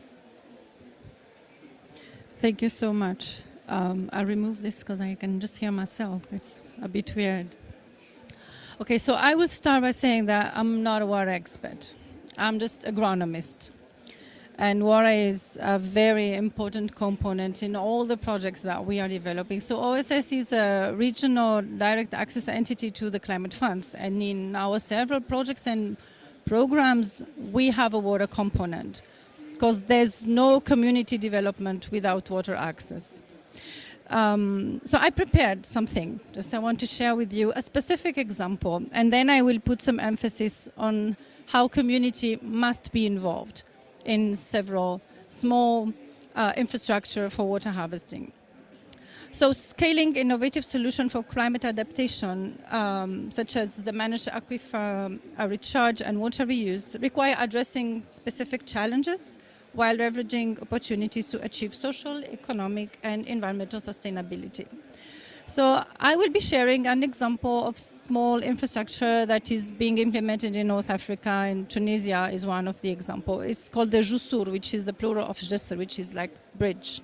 Thank you so much. I'll remove this because I can just hear myself. It's a bit weird. Okay, so I will start by saying that I'm not a water expert. I'm just agronomist. And water is a very important component in all the projects that we are developing. So OSS is a regional direct access entity to the climate funds. And in our several projects and programs, we have a water component because there's no community development without water access. So I prepared something. Just I want to share with you a specific example. And then I will put some emphasis on how community must be involved in several small infrastructure for water harvesting. So scaling innovative solution for climate adaptation, such as the managed aquifer recharge and water reuse, require addressing specific challenges while leveraging opportunities to achieve social, economic, and environmental sustainability. So I will be sharing an example of small infrastructure that is being implemented in North Africa, and Tunisia is one of the examples. It's called the Jusur, which is the plural of Jisr, which is like bridge.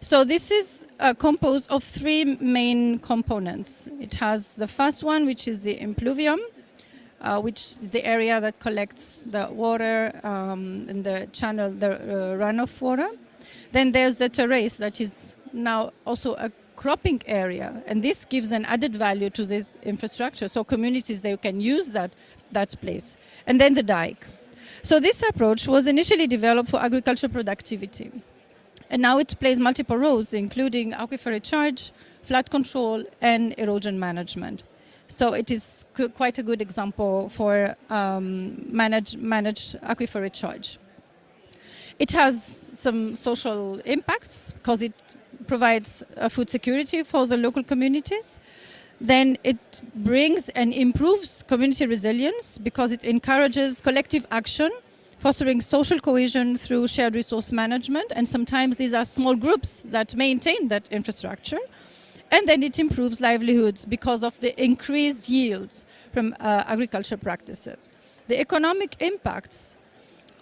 So this is composed of three main components. It has the first one, which is the impluvium, which is the area that collects the water in the channel, the runoff water. Then there's the terrace that is now also a cropping area, and this gives an added value to the infrastructure, so communities, they can use that place. And then the dike. So this approach was initially developed for agricultural productivity, and now it plays multiple roles, including aquifer recharge, flood control, and erosion management. So it is quite a good example for managed aquifer recharge. It has some social impacts because it provides food security for the local communities. Then it brings and improves community resilience because it encourages collective action, fostering social cohesion through shared resource management. And sometimes these are small groups that maintain that infrastructure. And then it improves livelihoods because of the increased yields from agriculture practices. The economic impacts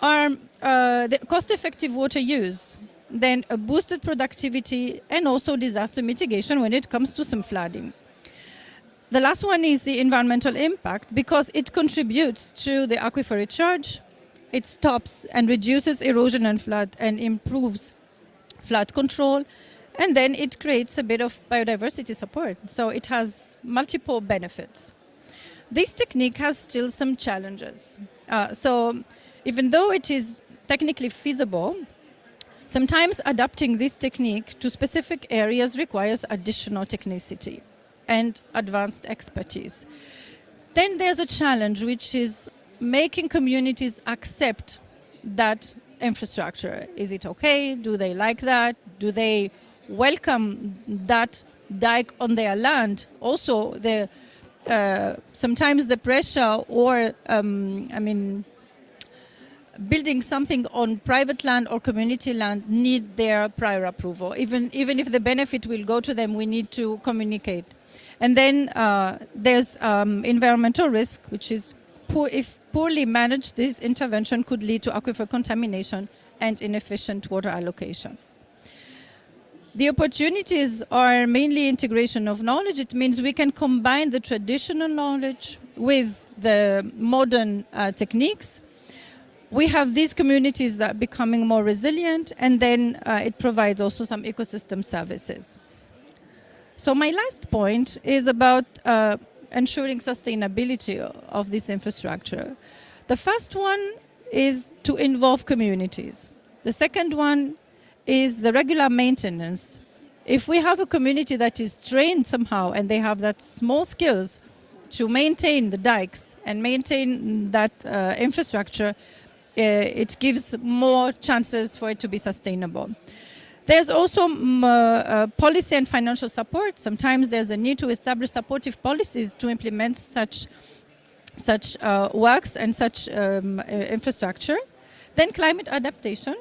are the cost-effective water use, then a boosted productivity, and also disaster mitigation when it comes to some flooding. The last one is the environmental impact because it contributes to the aquifer recharge, it stops and reduces erosion and flood and improves flood control, and then it creates a bit of biodiversity support. So it has multiple benefits. This technique has still some challenges. So even though it is technically feasible, sometimes adapting this technique to specific areas requires additional technicity and advanced expertise. Then there's a challenge, which is making communities accept that infrastructure. Is it okay? Do they like that? Do they welcome that dike on their land? Also, sometimes the pressure or building something on private land or community land need their prior approval. Even if the benefit will go to them, we need to communicate. And then there's environmental risk, which is if poorly managed, this intervention could lead to aquifer contamination and inefficient water allocation. The opportunities are mainly integration of knowledge. It means we can combine the traditional knowledge with the modern techniques. We have these communities that are becoming more resilient, and then it provides also some ecosystem services. So my last point is about ensuring sustainability of this infrastructure. The first one is to involve communities. The second one is the regular maintenance. If we have a community that is trained somehow and they have that small skills to maintain the dikes and maintain that infrastructure, it gives more chances for it to be sustainable. There's also policy and financial support. Sometimes there's a need to establish supportive policies to implement such works and such infrastructure. Then climate adaptation.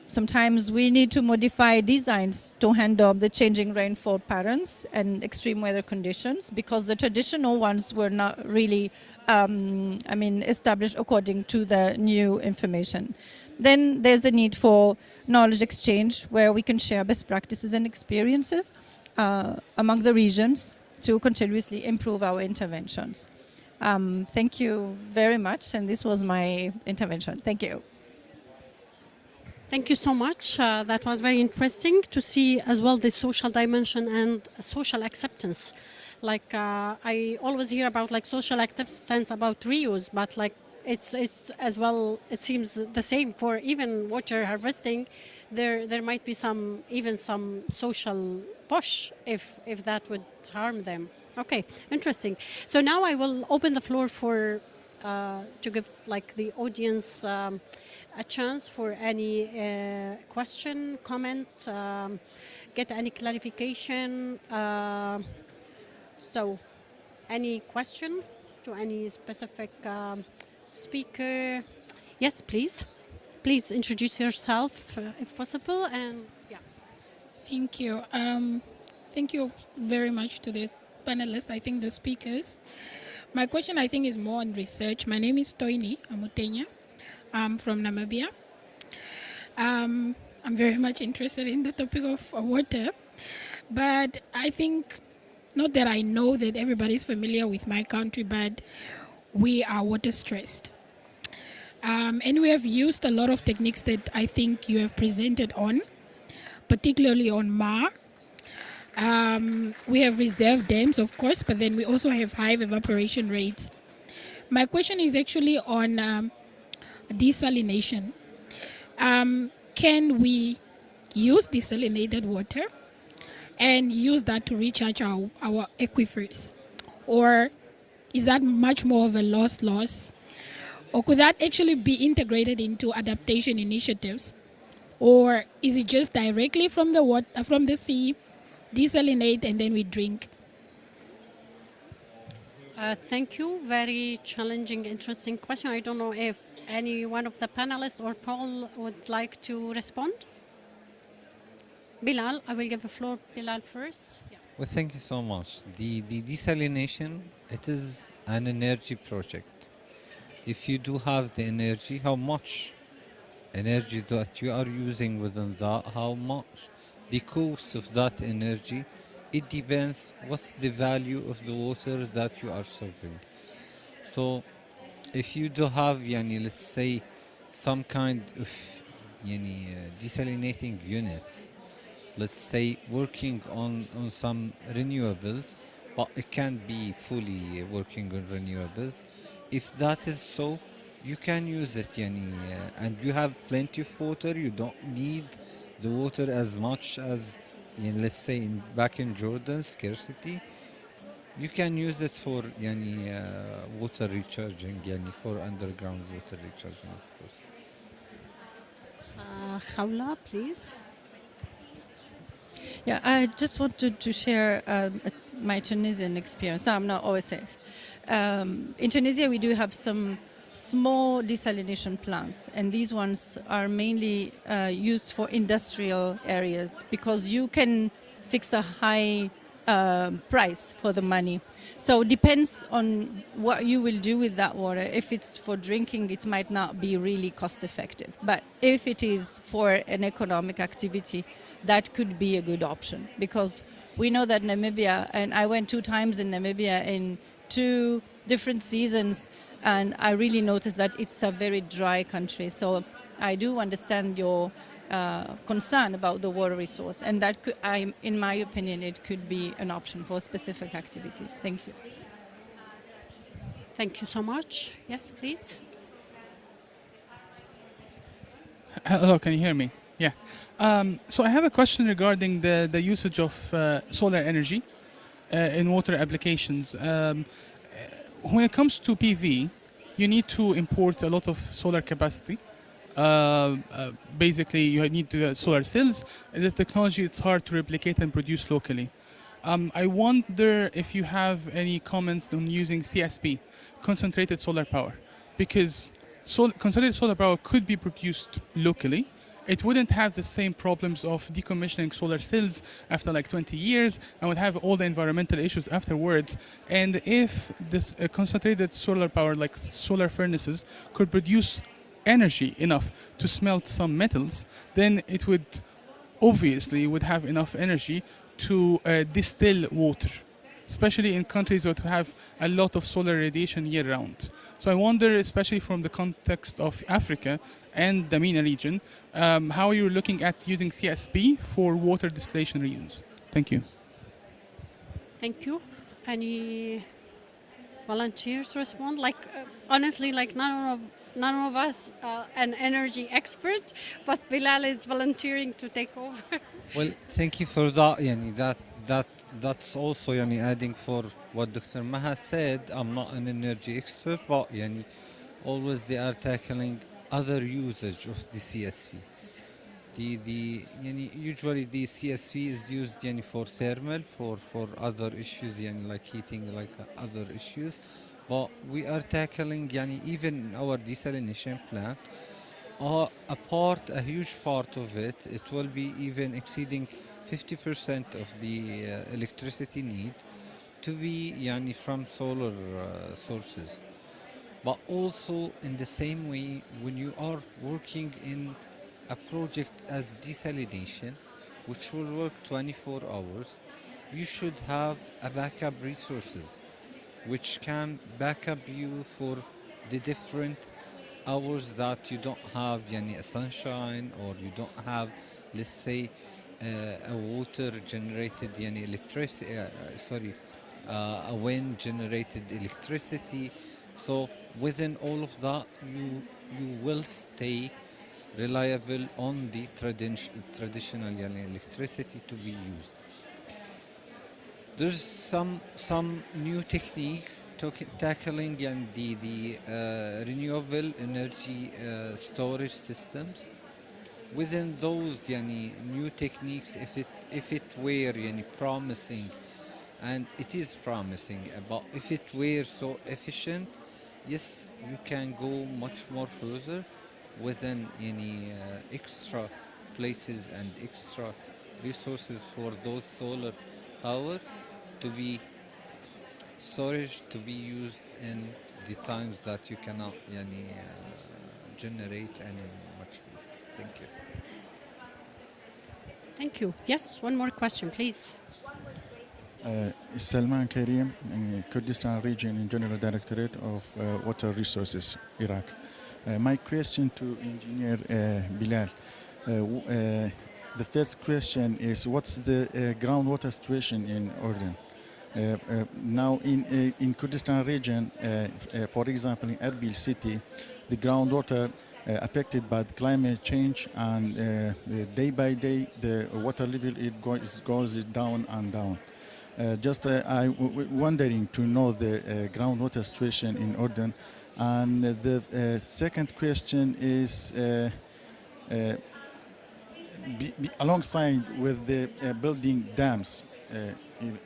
Sometimes we need to modify designs to handle the changing rainfall patterns and extreme weather conditions, because the traditional ones were not really established according to the new information. Then there's a need for knowledge exchange, where we can share best practices and experiences among the regions to continuously improve our interventions. Thank you very much, and this was my intervention. Thank you. Thank you so much. That was very interesting to see as well the social dimension and social acceptance. Like I always hear about like social acceptance about reuse, but like it's as well. It seems the same for even water harvesting. There might be some social push if that would harm them. Okay, interesting. So now I will open the floor for to give like the audience a chance for any question, comment, get any clarification. So, any question to any specific speaker? Yes, please. Please introduce yourself if possible, and yeah. Thank you. Thank you very much to the panelists, I think the speakers. My question, I think, is more on research. My name is Toini Amutenya. I'm from Namibia. I'm very much interested in the topic of water, but I think, not that I know that everybody's familiar with my country, but we are water stressed. And we have used a lot of techniques that I think you have presented on, particularly on MAR. We have reserve dams, of course, but then we also have high evaporation rates. My question is actually on desalination. Can we use desalinated water and use that to recharge our aquifers? Or is that much more of a loss? Or could that actually be integrated into adaptation initiatives? Or is it just directly from the water, from the sea, desalinate, and then we drink? Thank you. Very challenging, interesting question. I don't know if any one of the panelists or Paul would like to respond. Bilal, I will give the floor Bilal first. Yeah. Well, thank you so much. The desalination, it is an energy project. If you do have the energy, how much energy that you are using within that, how much the cost of that energy, it depends what's the value of the water that you are serving. So if you do have, let's say, some kind of desalinating units, let's say working on some renewables, but it can't be fully working on renewables. If that is so, you can use it, and you have plenty of water. You don't need the water as much as, let's say, back in Jordan, scarcity. You can use it for water recharging, for underground water recharging, of course. Khawla, please. Yeah, I just wanted to share my Tunisian experience. I'm not always saying. In Tunisia, we do have some small desalination plants, and these ones are mainly used for industrial areas because you can fix a high price for the money. So it depends on what you will do with that water. If it's for drinking, it might not be really cost effective. But if it is for an economic activity, that could be a good option because we know that Namibia, and I went 2 times in Namibia in 2 different seasons, and I really noticed that it's a very dry country. So I do understand your concern about the water resource, and that could, in my opinion, it could be an option for specific activities. Thank you. Thank you so much. Yes, please. Hello, can you hear me? Yeah. So I have a question regarding the usage of solar energy in water applications. When it comes to PV, you need to import a lot of solar capacity. Basically, you need to solar cells. The technology, it's hard to replicate and produce locally. I wonder if you have any comments on using CSP, concentrated solar power, because concentrated solar power could be produced locally. It wouldn't have the same problems of decommissioning solar cells after like 20 years and would have all the environmental issues afterwards. And if this concentrated solar power, like solar furnaces, could produce energy enough to smelt some metals, then it would obviously would have enough energy to distill water, especially in countries that have a lot of solar radiation year round. So I wonder, especially from the context of Africa and the MENA region, how you're looking at using CSP for water distillation reasons. Thank you. Thank you. Any volunteers respond? Like honestly, like none of us are an energy expert, but Bilal is volunteering to take over. Well, thank you for that. Yani that's also yani adding for what Dr. Maha said. I'm not an energy expert, but yani always they are tackling other usage of the CSV. Yani usually the CSV is used yani for thermal, for other issues yani like heating, like other issues. But we are tackling yani even our desalination plant. A huge part of it will be even exceeding 50% of the electricity need to be yani from solar sources. But also in the same way, when you are working in a project as desalination, which will work 24 hours, you should have a backup resources, which can back up you for the different hours that you don't have yani, a sunshine, or you don't have, let's say, a water generated yani, electricity, a wind generated electricity. So within all of that, you will stay reliable on the traditional yani, electricity to be used. There's some new techniques tackling the renewable energy storage systems. Within those new techniques, if it were promising, and it is promising, but if it were so efficient, yes, you can go much more further within any extra places and extra resources for those solar power to be storage to be used in the times that you cannot generate any much more. Thank you. Thank you. Yes, one more question, please. Salman Karim, in Kurdistan region in General Directorate of Water Resources, Iraq. My question to Engineer Bilal. The first question is, what's the groundwater situation in Jordan? Now in Kurdistan region, for example, in Erbil city, the groundwater affected by the climate change, and day by day the water level goes down and down. I wondering to know the groundwater situation in Jordan. And the second question is, alongside with the building dams,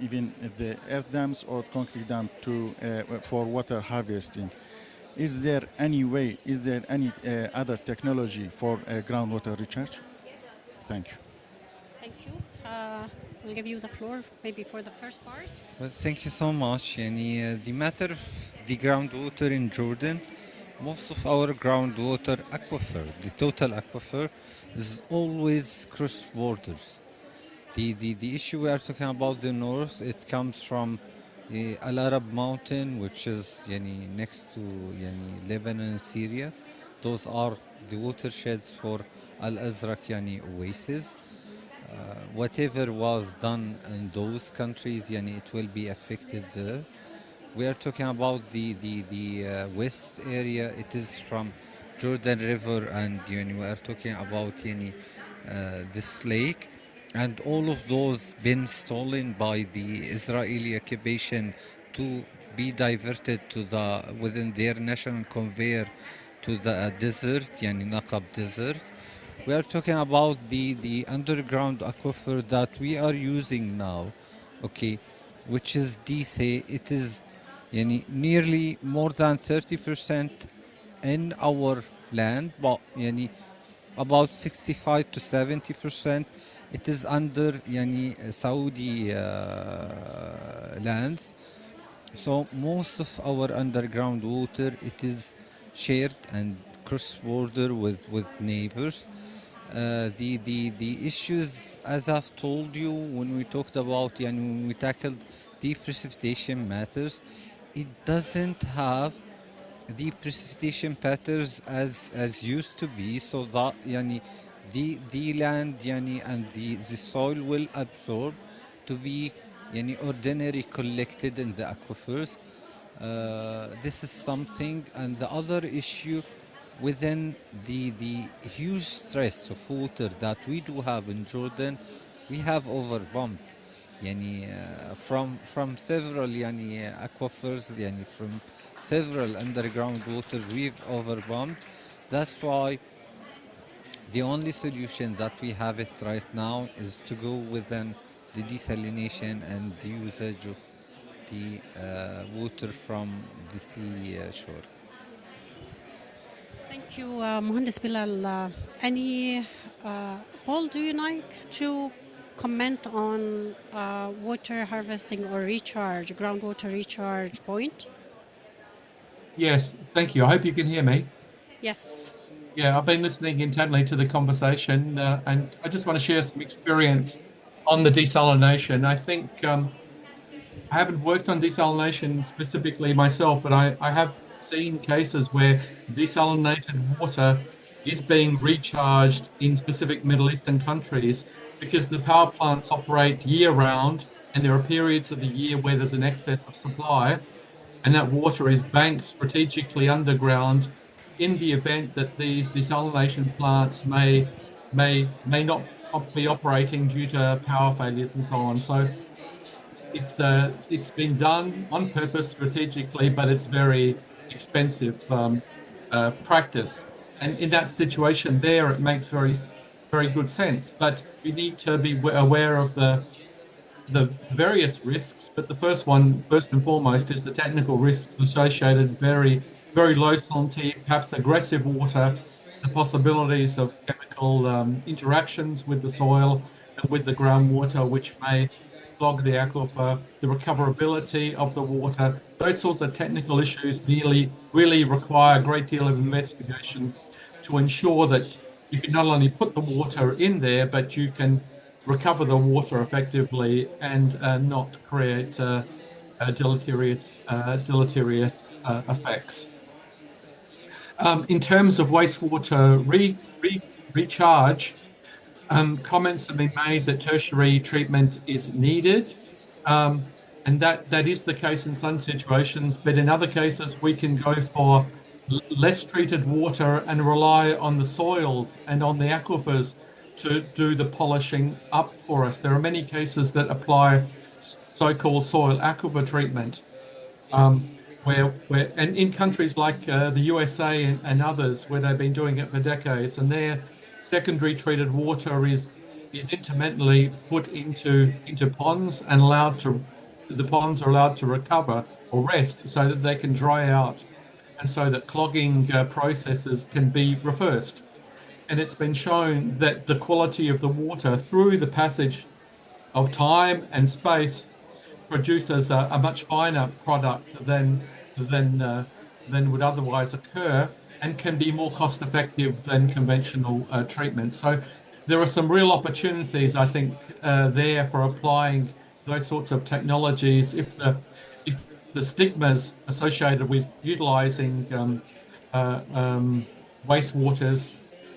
even the earth dams or concrete dam for water harvesting, Is there any way, is there any other technology for groundwater recharge? Thank you. Thank you. We'll give you the floor maybe for the first part. Well, thank you so much. The matter of the groundwater in Jordan, most of our groundwater aquifer, the total aquifer, is always cross borders. The issue we are talking about the north, it comes from Al Arab Mountain, which is next to Lebanon and Syria. Those are the watersheds for Al Azraq oasis. Whatever was done in those countries, it will be affected there. We are talking about the west area. It is from Jordan River, and we are talking about this lake, and all of those been stolen by the Israeli occupation to be diverted to the within their national conveyor to the desert, Naqab desert. We are talking about the underground aquifer that we are using now, okay, which is DC. It is nearly more than 30% in our land, but about 65 to 70% it is under Saudi lands. So most of our underground water, it is shared and cross border with neighbors. The issues, as I've told you, when we talked about when we tackled the precipitation matters, it doesn't have the precipitation patterns as used to be, so that the land and the soil will absorb to be ordinary collected in the aquifers. This is something, and the other issue within the huge stress of water that we do have in Jordan, we have overpumped from several aquifers, from several underground waters we've overpumped. That's why the only solution that we have it right now is to go within the desalination and the usage of the water from the sea shore. Thank you, Mohandes Bilal. Paul, do you like to comment on water harvesting or recharge, groundwater recharge point? Yes, thank you. I hope you can hear me. Yes. Yeah, I've been listening intently to the conversation, and I just want to share some experience on the desalination. I think I haven't worked on desalination specifically myself, but I have seen cases where desalinated water is being recharged in specific Middle Eastern countries because the power plants operate year round, and there are periods of the year where there's an excess of supply, and that water is banked strategically underground in the event that these desalination plants may not be operating due to power failures and so on. So it's been done on purpose strategically, but it's very expensive practice. And in that situation there, it makes very good sense. But we need to be aware of the various risks, but the first one, first and foremost, is the technical risks associated very low salinity, perhaps aggressive water, the possibilities of chemical interactions with the soil and with the groundwater, which may clog the aquifer, the recoverability of the water. Those sorts of technical issues really require a great deal of investigation to ensure that you can not only put the water in there, but you can recover the water effectively and not create deleterious effects. In terms of wastewater recharge, comments have been made that tertiary treatment is needed, and that is the case in some situations, but in other cases we can go for less treated water and rely on the soils and on the aquifers to do the polishing up for us. There are many cases that apply so-called soil aquifer treatment, where and in countries like the USA and others, where they've been doing it for decades, and their secondary treated water is intermittently put into ponds and the ponds are allowed to recover or rest so that they can dry out and so that clogging processes can be reversed. And it's been shown that the quality of the water through the passage of time and space produces a much finer product than would otherwise occur, and can be more cost effective than conventional treatment. So there are some real opportunities, I think, there for applying those sorts of technologies if the stigmas associated with utilizing wastewaters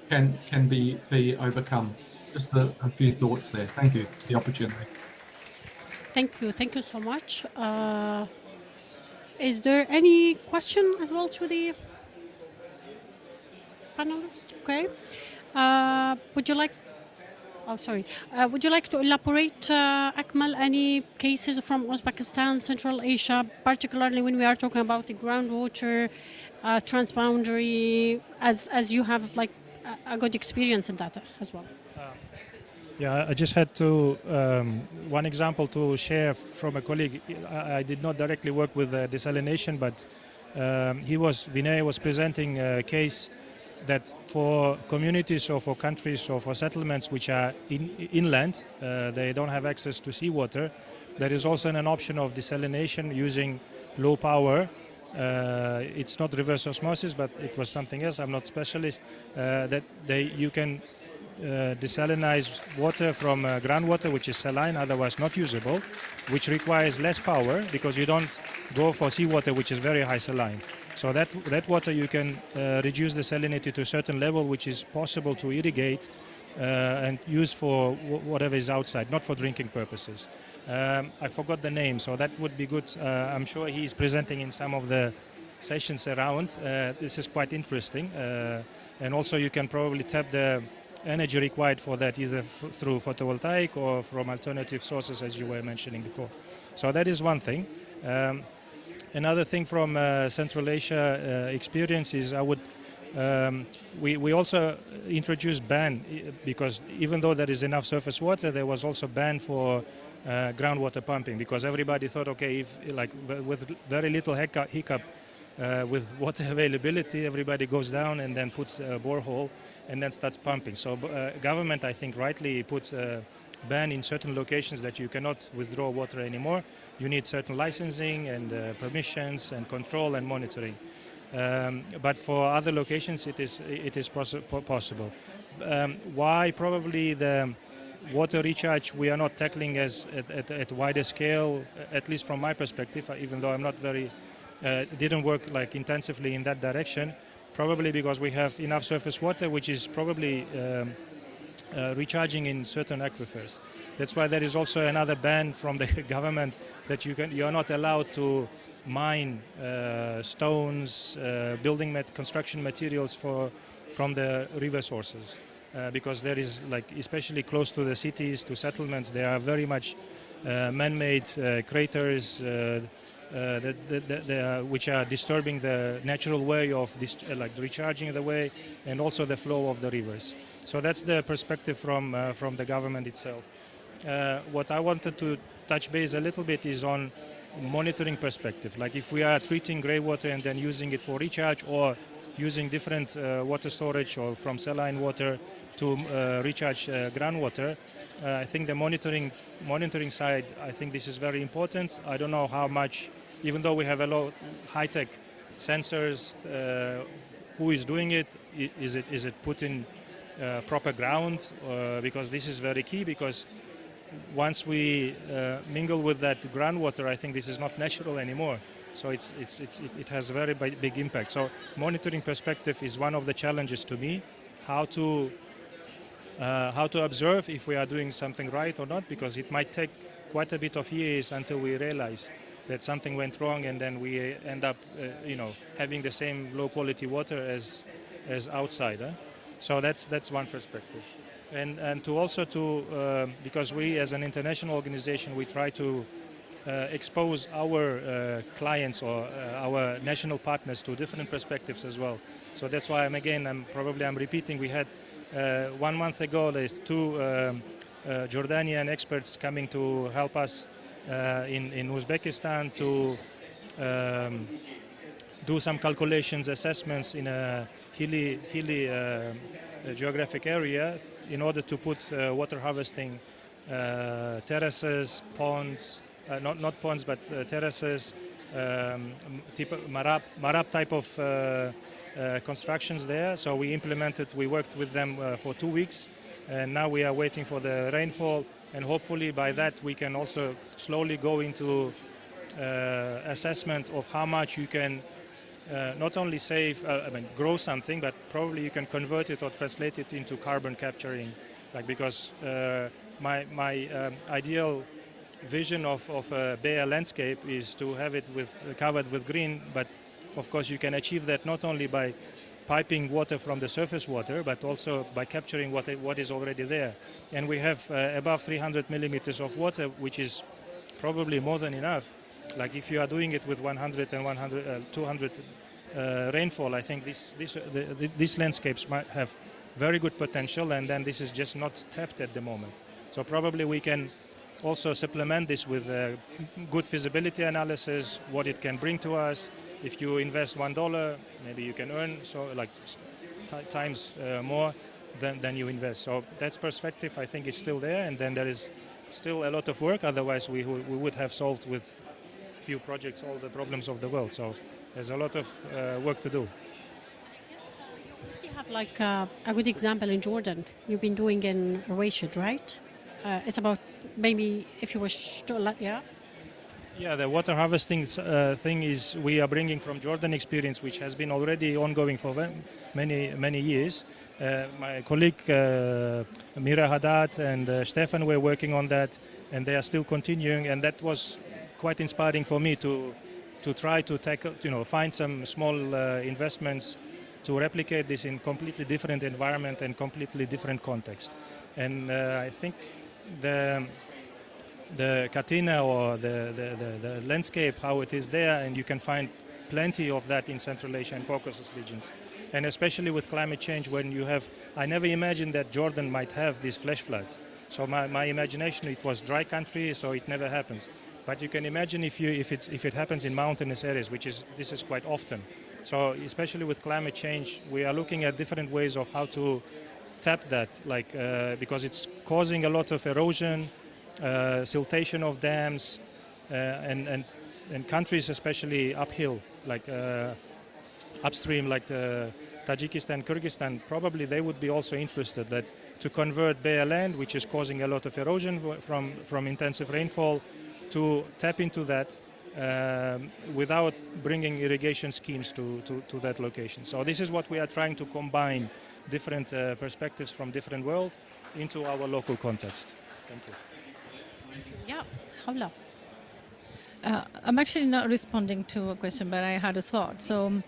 can be overcome. Just a few thoughts there. Thank you for the opportunity. Thank you so much. Is there any question as well to the panelists? Okay. Would you like? Oh, sorry. Would you like to elaborate, Akmal, any cases from Uzbekistan, Central Asia, particularly when we are talking about the groundwater transboundary, as you have like a good experience in that as well? Yeah, I just had to one example to share from a colleague. I did not directly work with desalination, but Vinay was presenting a case that for communities or for countries or for settlements which are inland, they don't have access to seawater. There is also an option of desalination using low power. It's not reverse osmosis, but it was something else. I'm not specialist. You can desalinize water from groundwater, which is saline, otherwise not usable, which requires less power because you don't go for seawater, which is very high saline. So that water you can reduce the salinity to a certain level, which is possible to irrigate and use for whatever is outside, not for drinking purposes. I forgot the name, so that would be good. I'm sure he is presenting in some of the sessions around. This is quite interesting. And also you can probably tap the energy required for that either through photovoltaic or from alternative sources, as you were mentioning before. So that is one thing. Another thing from Central Asia experience is we also introduced ban, because even though there is enough surface water, there was also ban for groundwater pumping, because everybody thought, okay, if with very little hiccup with water availability, everybody goes down and then puts a borehole and then starts pumping. So government, I think, rightly put a ban in certain locations that you cannot withdraw water anymore. You need certain licensing and permissions and control and monitoring. But for other locations, it is possible. Why probably the water recharge we are not tackling at wider scale, at least from my perspective, even though I'm not very didn't work like intensively in that direction. Probably because we have enough surface water, which is probably recharging in certain aquifers. That's why there is also another ban from the government that you are not allowed to mine stones, construction materials from the river sources, because there is, like, especially close to the cities, to settlements, there are very much man-made craters which are disturbing the natural way of recharging the way and also the flow of the rivers. So that's the perspective from the government itself. What I wanted to touch base a little bit is on monitoring perspective. Like if we are treating grey water and then using it for recharge, or using different water storage or from saline water to recharge groundwater, I think the monitoring side, I think this is very important. I don't know how much, even though we have a lot high-tech sensors, who is doing it? Is it put in proper ground? Because this is very key, because once we mingle with that groundwater, I think this is not natural anymore. So it has a very big impact. So monitoring perspective is one of the challenges to me, how to observe if we are doing something right or not, because it might take quite a bit of years until we realize that something went wrong, and then we end up having the same low quality water as outside. So that's one perspective. And to also because we as an international organization, we try to expose our clients or our national partners to different perspectives as well. So that's why I'm repeating. We had 1 month ago, there's 2 Jordanian experts coming to help us in Uzbekistan to do some calculations, assessments in a hilly geographic area in order to put water harvesting terraces, ponds, not ponds, but terraces, marab type of constructions there. So we worked with them for 2 weeks, and now we are waiting for the rainfall, and hopefully by that we can also slowly go into assessment of how much you can not only grow something, but probably you can convert it or translate it into carbon capturing. Because my ideal vision of a bare landscape is to have it covered with green, but of course you can achieve that not only by piping water from the surface water, but also by capturing what is already there. And we have above 300 millimeters of water, which is probably more than enough. Like if you are doing it with 100 and 200 rainfall, I think these landscapes might have very good potential, and then this is just not tapped at the moment. So probably we can also supplement this with good feasibility analysis, what it can bring to us. If you invest $1, maybe you can earn times more than you invest. So that perspective, I think, is still there, and then there is still a lot of work. Otherwise, we would have solved with few projects all the problems of the world. So there's a lot of work to do. You have a good example in Jordan. You've been doing in Rashid, right? It's about maybe if you wish to, yeah. Yeah, the water harvesting thing is we are bringing from Jordan experience, which has been already ongoing for many years. My colleague Mira Haddad and Stefan were working on that, and they are still continuing. And that was quite inspiring for me to try to find some small investments to replicate this in completely different environment and completely different context. And I think the Katina or the landscape, how it is there, and you can find plenty of that in Central Asia and Caucasus regions. And especially with climate change, when you have, I never imagined that Jordan might have these flash floods. So my imagination, it was dry country, so it never happens. But you can imagine if it happens in mountainous areas, this is quite often. So especially with climate change, we are looking at different ways of how to tap that, because it's causing a lot of erosion, siltation of dams, and countries, especially uphill, upstream, like Tajikistan, Kyrgyzstan, probably they would be also interested that to convert bare land, which is causing a lot of erosion from intensive rainfall, to tap into that without bringing irrigation schemes to that location. So this is what we are trying to combine, different perspectives from different world into our local context. Thank you. Yeah, Hawla. I'm actually not responding to a question, but I had a thought. So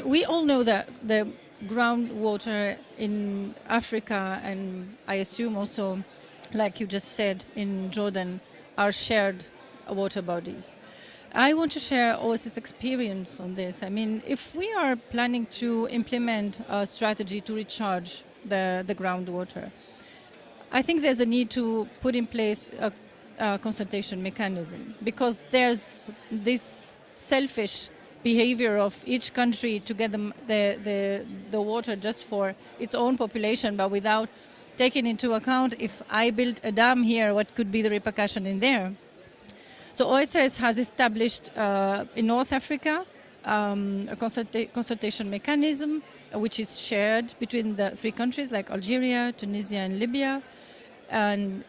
we all know that the groundwater in Africa, and I assume also, like you just said, in Jordan, are shared water bodies. I want to share OS's experience on this. I mean, if we are planning to implement a strategy to recharge the groundwater, I think there's a need to put in place a consultation mechanism, because there's this selfish behavior of each country to get the water just for its own population, but without taking into account, if I build a dam here, what could be the repercussion in there. So OSS has established in North Africa a consultation mechanism which is shared between the three countries like Algeria, Tunisia and Libya. And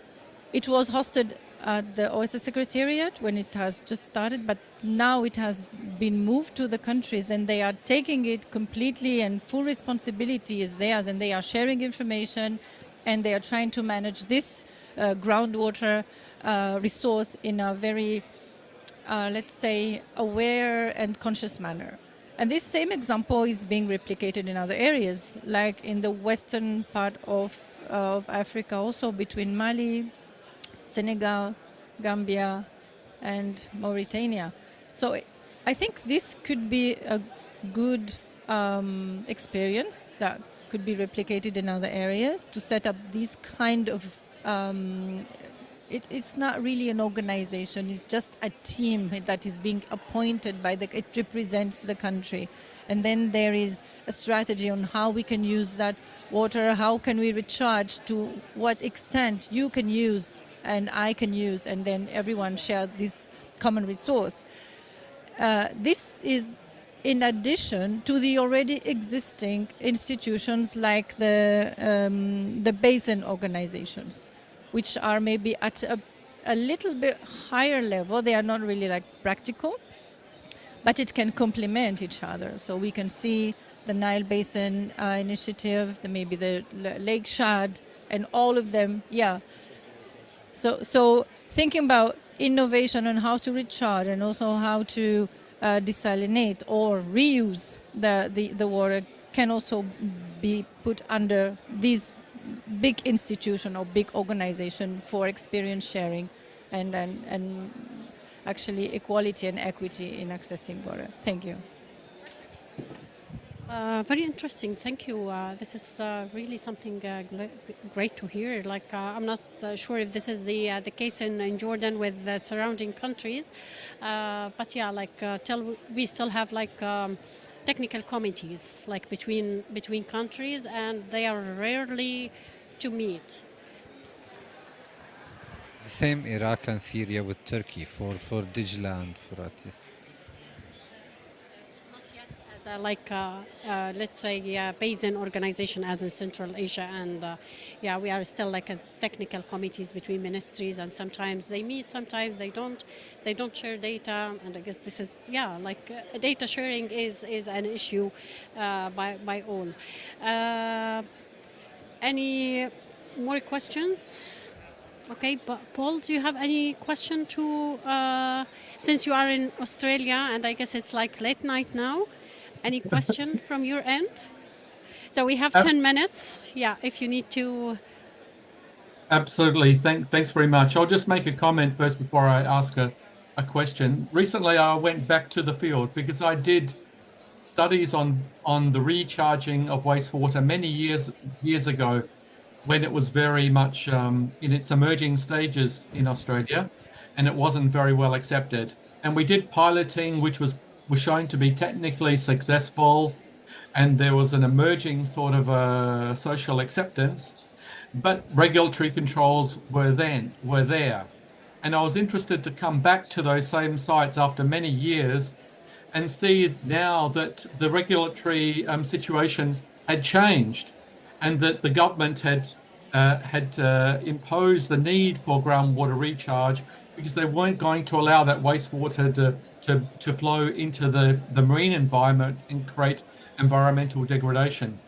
it was hosted at the OSS Secretariat when it has just started, but now it has been moved to the countries, and they are taking it completely, and full responsibility is theirs, and they are sharing information, and they are trying to manage this groundwater resource in a very, let's say, aware and conscious manner. And this same example is being replicated in other areas, like in the western part of Africa, also between Mali, Senegal, Gambia, and Mauritania. So I think this could be a good experience that could be replicated in other areas to set up these kind of It's not really an organization. It's just a team that is being appointed by the. It represents the country, and then there is a strategy on how we can use that water. How can we recharge? To what extent you can use and I can use, and then everyone share this common resource. This is in addition to the already existing institutions like the basin organizations, which are maybe at a little bit higher level. They are not really like practical, but it can complement each other. So we can see the Nile Basin Initiative, maybe the Lake Chad, and all of them, yeah. So thinking about innovation on how to recharge and also how to desalinate or reuse the water can also be put under these big institution or big organization for experience sharing and actually equality and equity in accessing water. Thank you. Very interesting. Thank you. This is really something great to hear. Like I'm not sure if this is the case in Jordan with the surrounding countries, but yeah, like we still have like technical committees like between countries, and they are rarely to meet. The same Iraq and Syria with Turkey for Dijla and Furatis. Let's say basin organization as in Central Asia, and yeah, we are still like as technical committees between ministries, and sometimes they meet, sometimes they don't share data, and I guess this is data sharing is an issue by all. Any more questions? Okay, but Paul, do you have any question to since you are in Australia and I guess it's like late night now? Any question from your end? So we have 10 minutes. Yeah, if you need to. Absolutely. Thanks very much. I'll just make a comment first before I ask a question. Recently, I went back to the field because I did studies on the recharging of wastewater many years ago, when it was very much in its emerging stages in Australia, and it wasn't very well accepted. And we did piloting, which was shown to be technically successful, and there was an emerging sort of social acceptance, but regulatory controls were there. And I was interested to come back to those same sites after many years and see now that the regulatory situation had changed, and that the government had imposed the need for groundwater recharge because they weren't going to allow that wastewater to flow into the marine environment and create environmental degradation.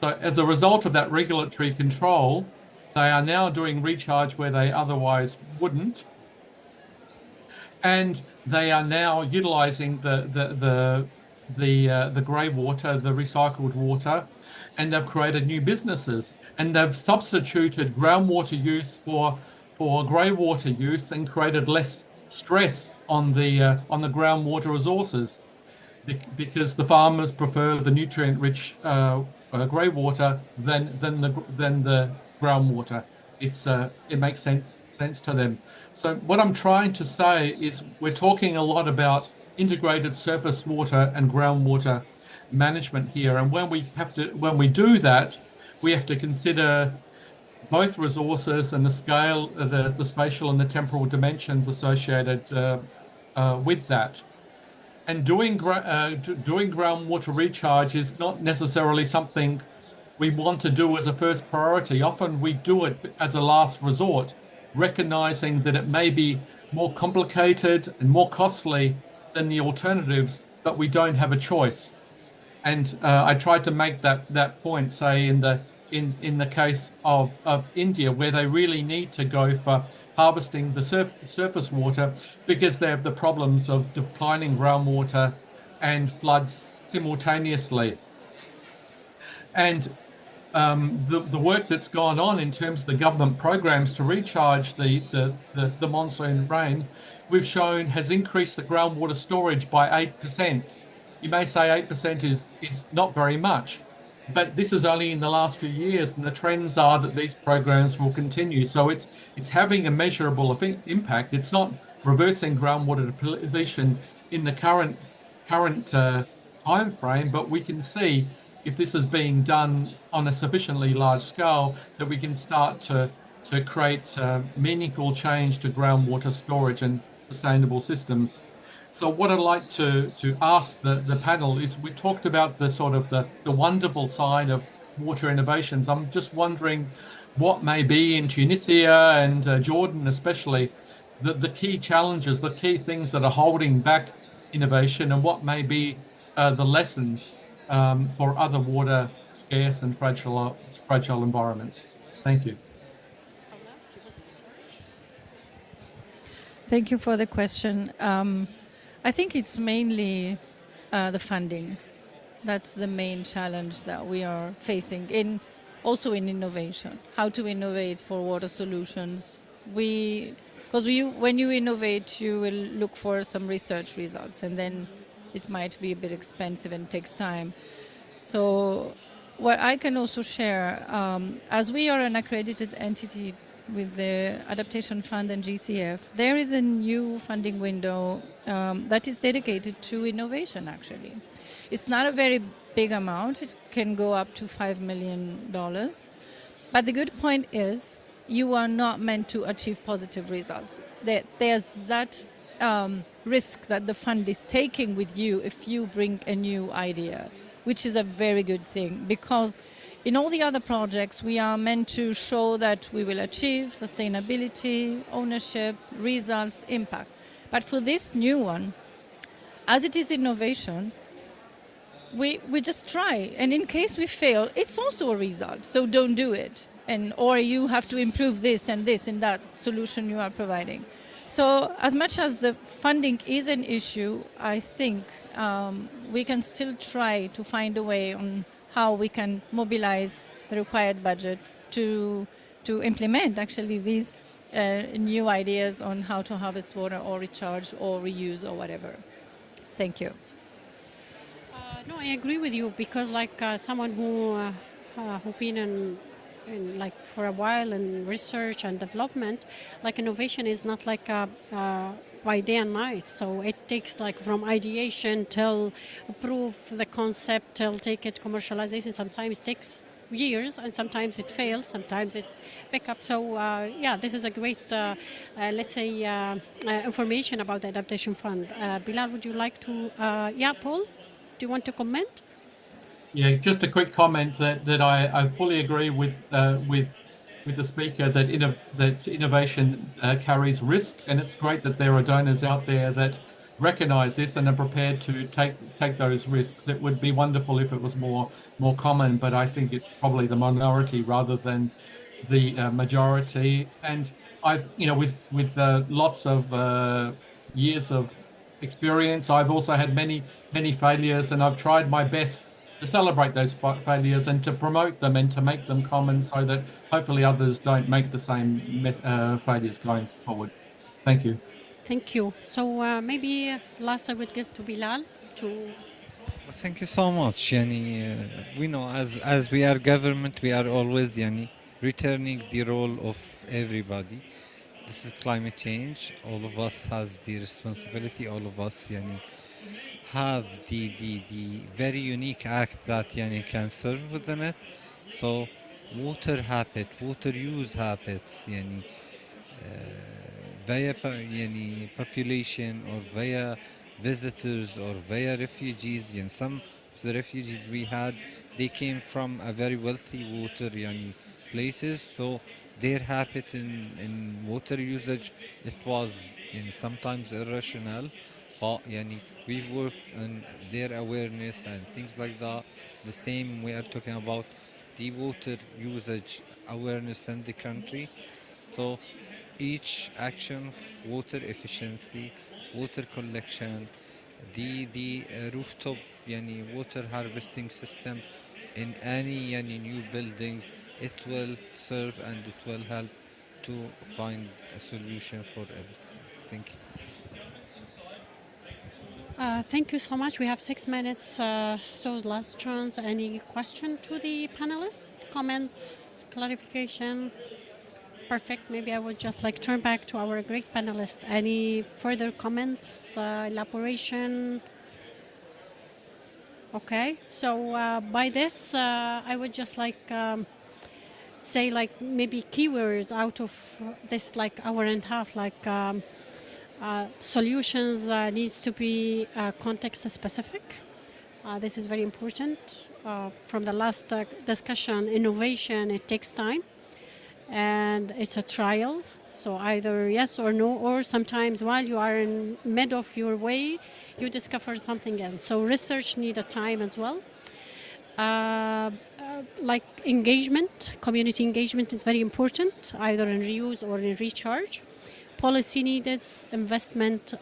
So as a result of that regulatory control, they are now doing recharge where they otherwise wouldn't, and they are now utilizing the grey water, the recycled water, and they've created new businesses, and they've substituted groundwater use for grey water use and created less stress on the groundwater resources, because the farmers prefer the nutrient-rich grey water than the groundwater. It makes sense to them. So what I'm trying to say is we're talking a lot about integrated surface water and groundwater management here, and when we do that, we have to consider both resources and the scale, the spatial and the temporal dimensions associated with that. And doing groundwater recharge is not necessarily something we want to do as a first priority. Often we do it as a last resort, recognizing that it may be more complicated and more costly than the alternatives, but we don't have a choice. And I tried to make that point, say in the case of India, where they really need to go for harvesting the surface water because they have the problems of declining groundwater and floods simultaneously. And the work that's gone on in terms of the government programs to recharge the monsoon rain, we've shown has increased the groundwater storage by 8%. You may say 8% is not very much, but this is only in the last few years, and the trends are that these programs will continue. So it's having a measurable impact. It's not reversing groundwater depletion in the current time frame, but we can see if this is being done on a sufficiently large scale that we can start to create meaningful change to groundwater storage and sustainable systems. So what I'd like to ask the panel is, we talked about the sort of the wonderful side of water innovations. I'm just wondering what may be in Tunisia and Jordan especially, the key challenges, the key things that are holding back innovation, and what may be the lessons for other water scarce and fragile environments. Thank you. Thank you for the question. I think it's mainly the funding. That's the main challenge that we are facing also in innovation. How to innovate for water solutions. Because when you innovate, you will look for some research results, and then it might be a bit expensive and takes time. So what I can also share, as we are an accredited entity with the Adaptation Fund and GCF, there is a new funding window that is dedicated to innovation, actually. It's not a very big amount. It can go up to $5 million. But the good point is you are not meant to achieve positive results. There's that risk that the fund is taking with you if you bring a new idea, which is a very good thing, because in all the other projects, we are meant to show that we will achieve sustainability, ownership, results, impact. But for this new one, as it is innovation, we just try. And in case we fail, it's also a result. So don't do it. Or you have to improve this and that solution you are providing. So as much as the funding is an issue, I think we can still try to find a way on how we can mobilize the required budget to implement actually these new ideas on how to harvest water or recharge or reuse or whatever. Thank you. No, I agree with you, because like someone who been in like for a while in research and development, like innovation is not like by day and night. So it takes like from ideation till prove the concept till take it commercialization. Sometimes it takes years, and sometimes it fails, sometimes it pick up. So yeah, this is a great let's say information about the adaptation fund. Bilal, would you like to yeah, Paul, do you want to comment? Yeah, just a quick comment that I fully agree with the speaker that innovation carries risk, and it's great that there are donors out there that recognise this and are prepared to take those risks. It would be wonderful if it was more common, but I think it's probably the minority rather than the majority. And I've with lots of years of experience, I've also had many failures, and I've tried my best to celebrate those failures and to promote them and to make them common, so that hopefully others don't make the same failures going forward. Thank you. Thank you. So maybe last I would give to Bilal to. Well, thank you so much. We know as we are government, we are always returning the role of everybody. This is climate change. All of us has the responsibility. All of us have the very unique act that can serve within it. So water habit, water use habits, via population or via visitors or via refugees. And some of the refugees we had, they came from a very wealthy water places. So their habit in water usage, it was sometimes irrational. But we've worked on their awareness and things like that. The same we are talking about the water usage awareness in the country. So each action of water efficiency, water collection, the rooftop water harvesting system in any new buildings, it will serve and it will help to find a solution for everything. Thank you. Thank you so much. We have 6 minutes, so last chance. Any question to the panelists? Comments, clarification? Perfect. Maybe I would just like turn back to our great panelists. Any further comments, elaboration? Okay. So by this, I would just like say like maybe keywords out of this like hour and a half, like solutions needs to be context specific. This is very important. From the last discussion, innovation, it takes time and it's a trial. So either yes or no, or sometimes while you are in mid of your way, you discover something else. So research needs a time as well. Like engagement, community engagement is very important, either in reuse or in recharge. Policy needed, investment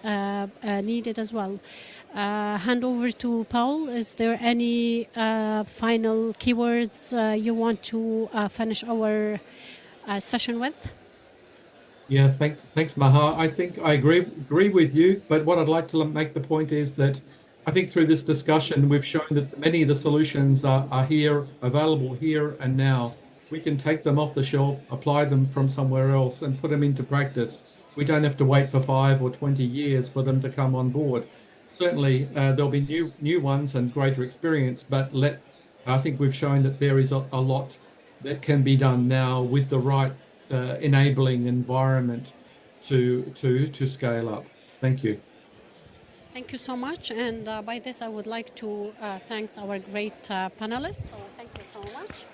needed as well. Hand over to Paul. Is there any final keywords you want to finish our session with? Yeah, thanks, Maha. I think I agree with you, but what I'd like to make the point is that I think through this discussion, we've shown that many of the solutions are here, available here and now. We can take them off the shelf, apply them from somewhere else and put them into practice. We don't have to wait for 5 or 20 years for them to come on board. Certainly, there'll be new ones and greater experience, but I think we've shown that there is a lot that can be done now with the right enabling environment to scale up. Thank you. Thank you so much. And by this, I would like to thank our great panelists. So thank you so much.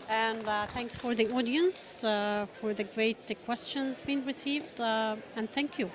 And thanks for the audience for the great questions being received. And thank you.